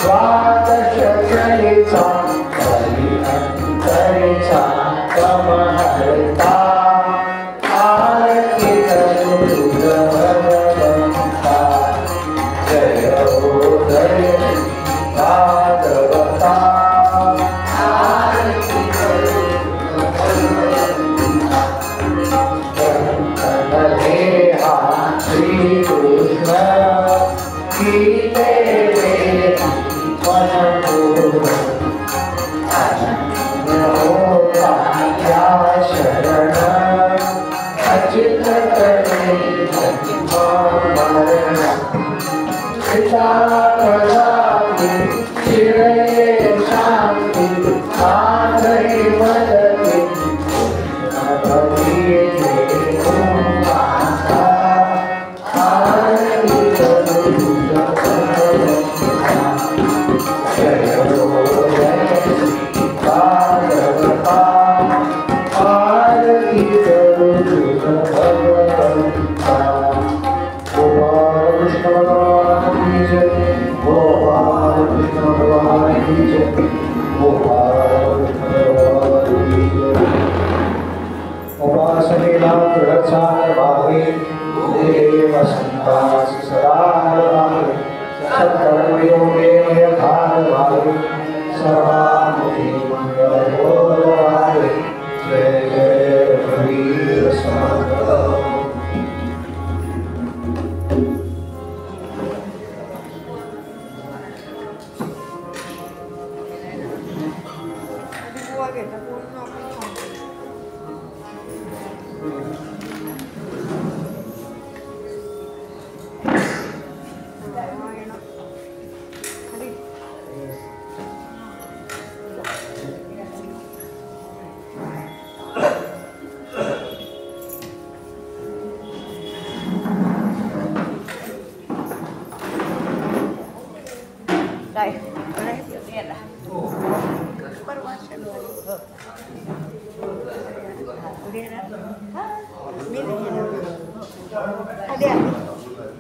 द्वादश जनिता कलिअंतरिचा तमहरता आरती करू तुझ भगवंता जय हो जय भागवता आरती करू देहा श्री कृष्ण गीते शरण अचित चिरये शांति आधरी मदति उपासनेला दृढचार व्हावे देव संतास सदा व्हावे सत्कर्मयोगे यथार्थ व्हावे सर्वामुखी मंगल व्हावे जय जय रघुवीर समर्थ đây đây biểu hiện à bắt qua xem đi ra biết gì đâu đi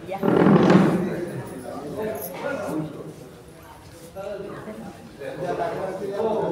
dạ Oh.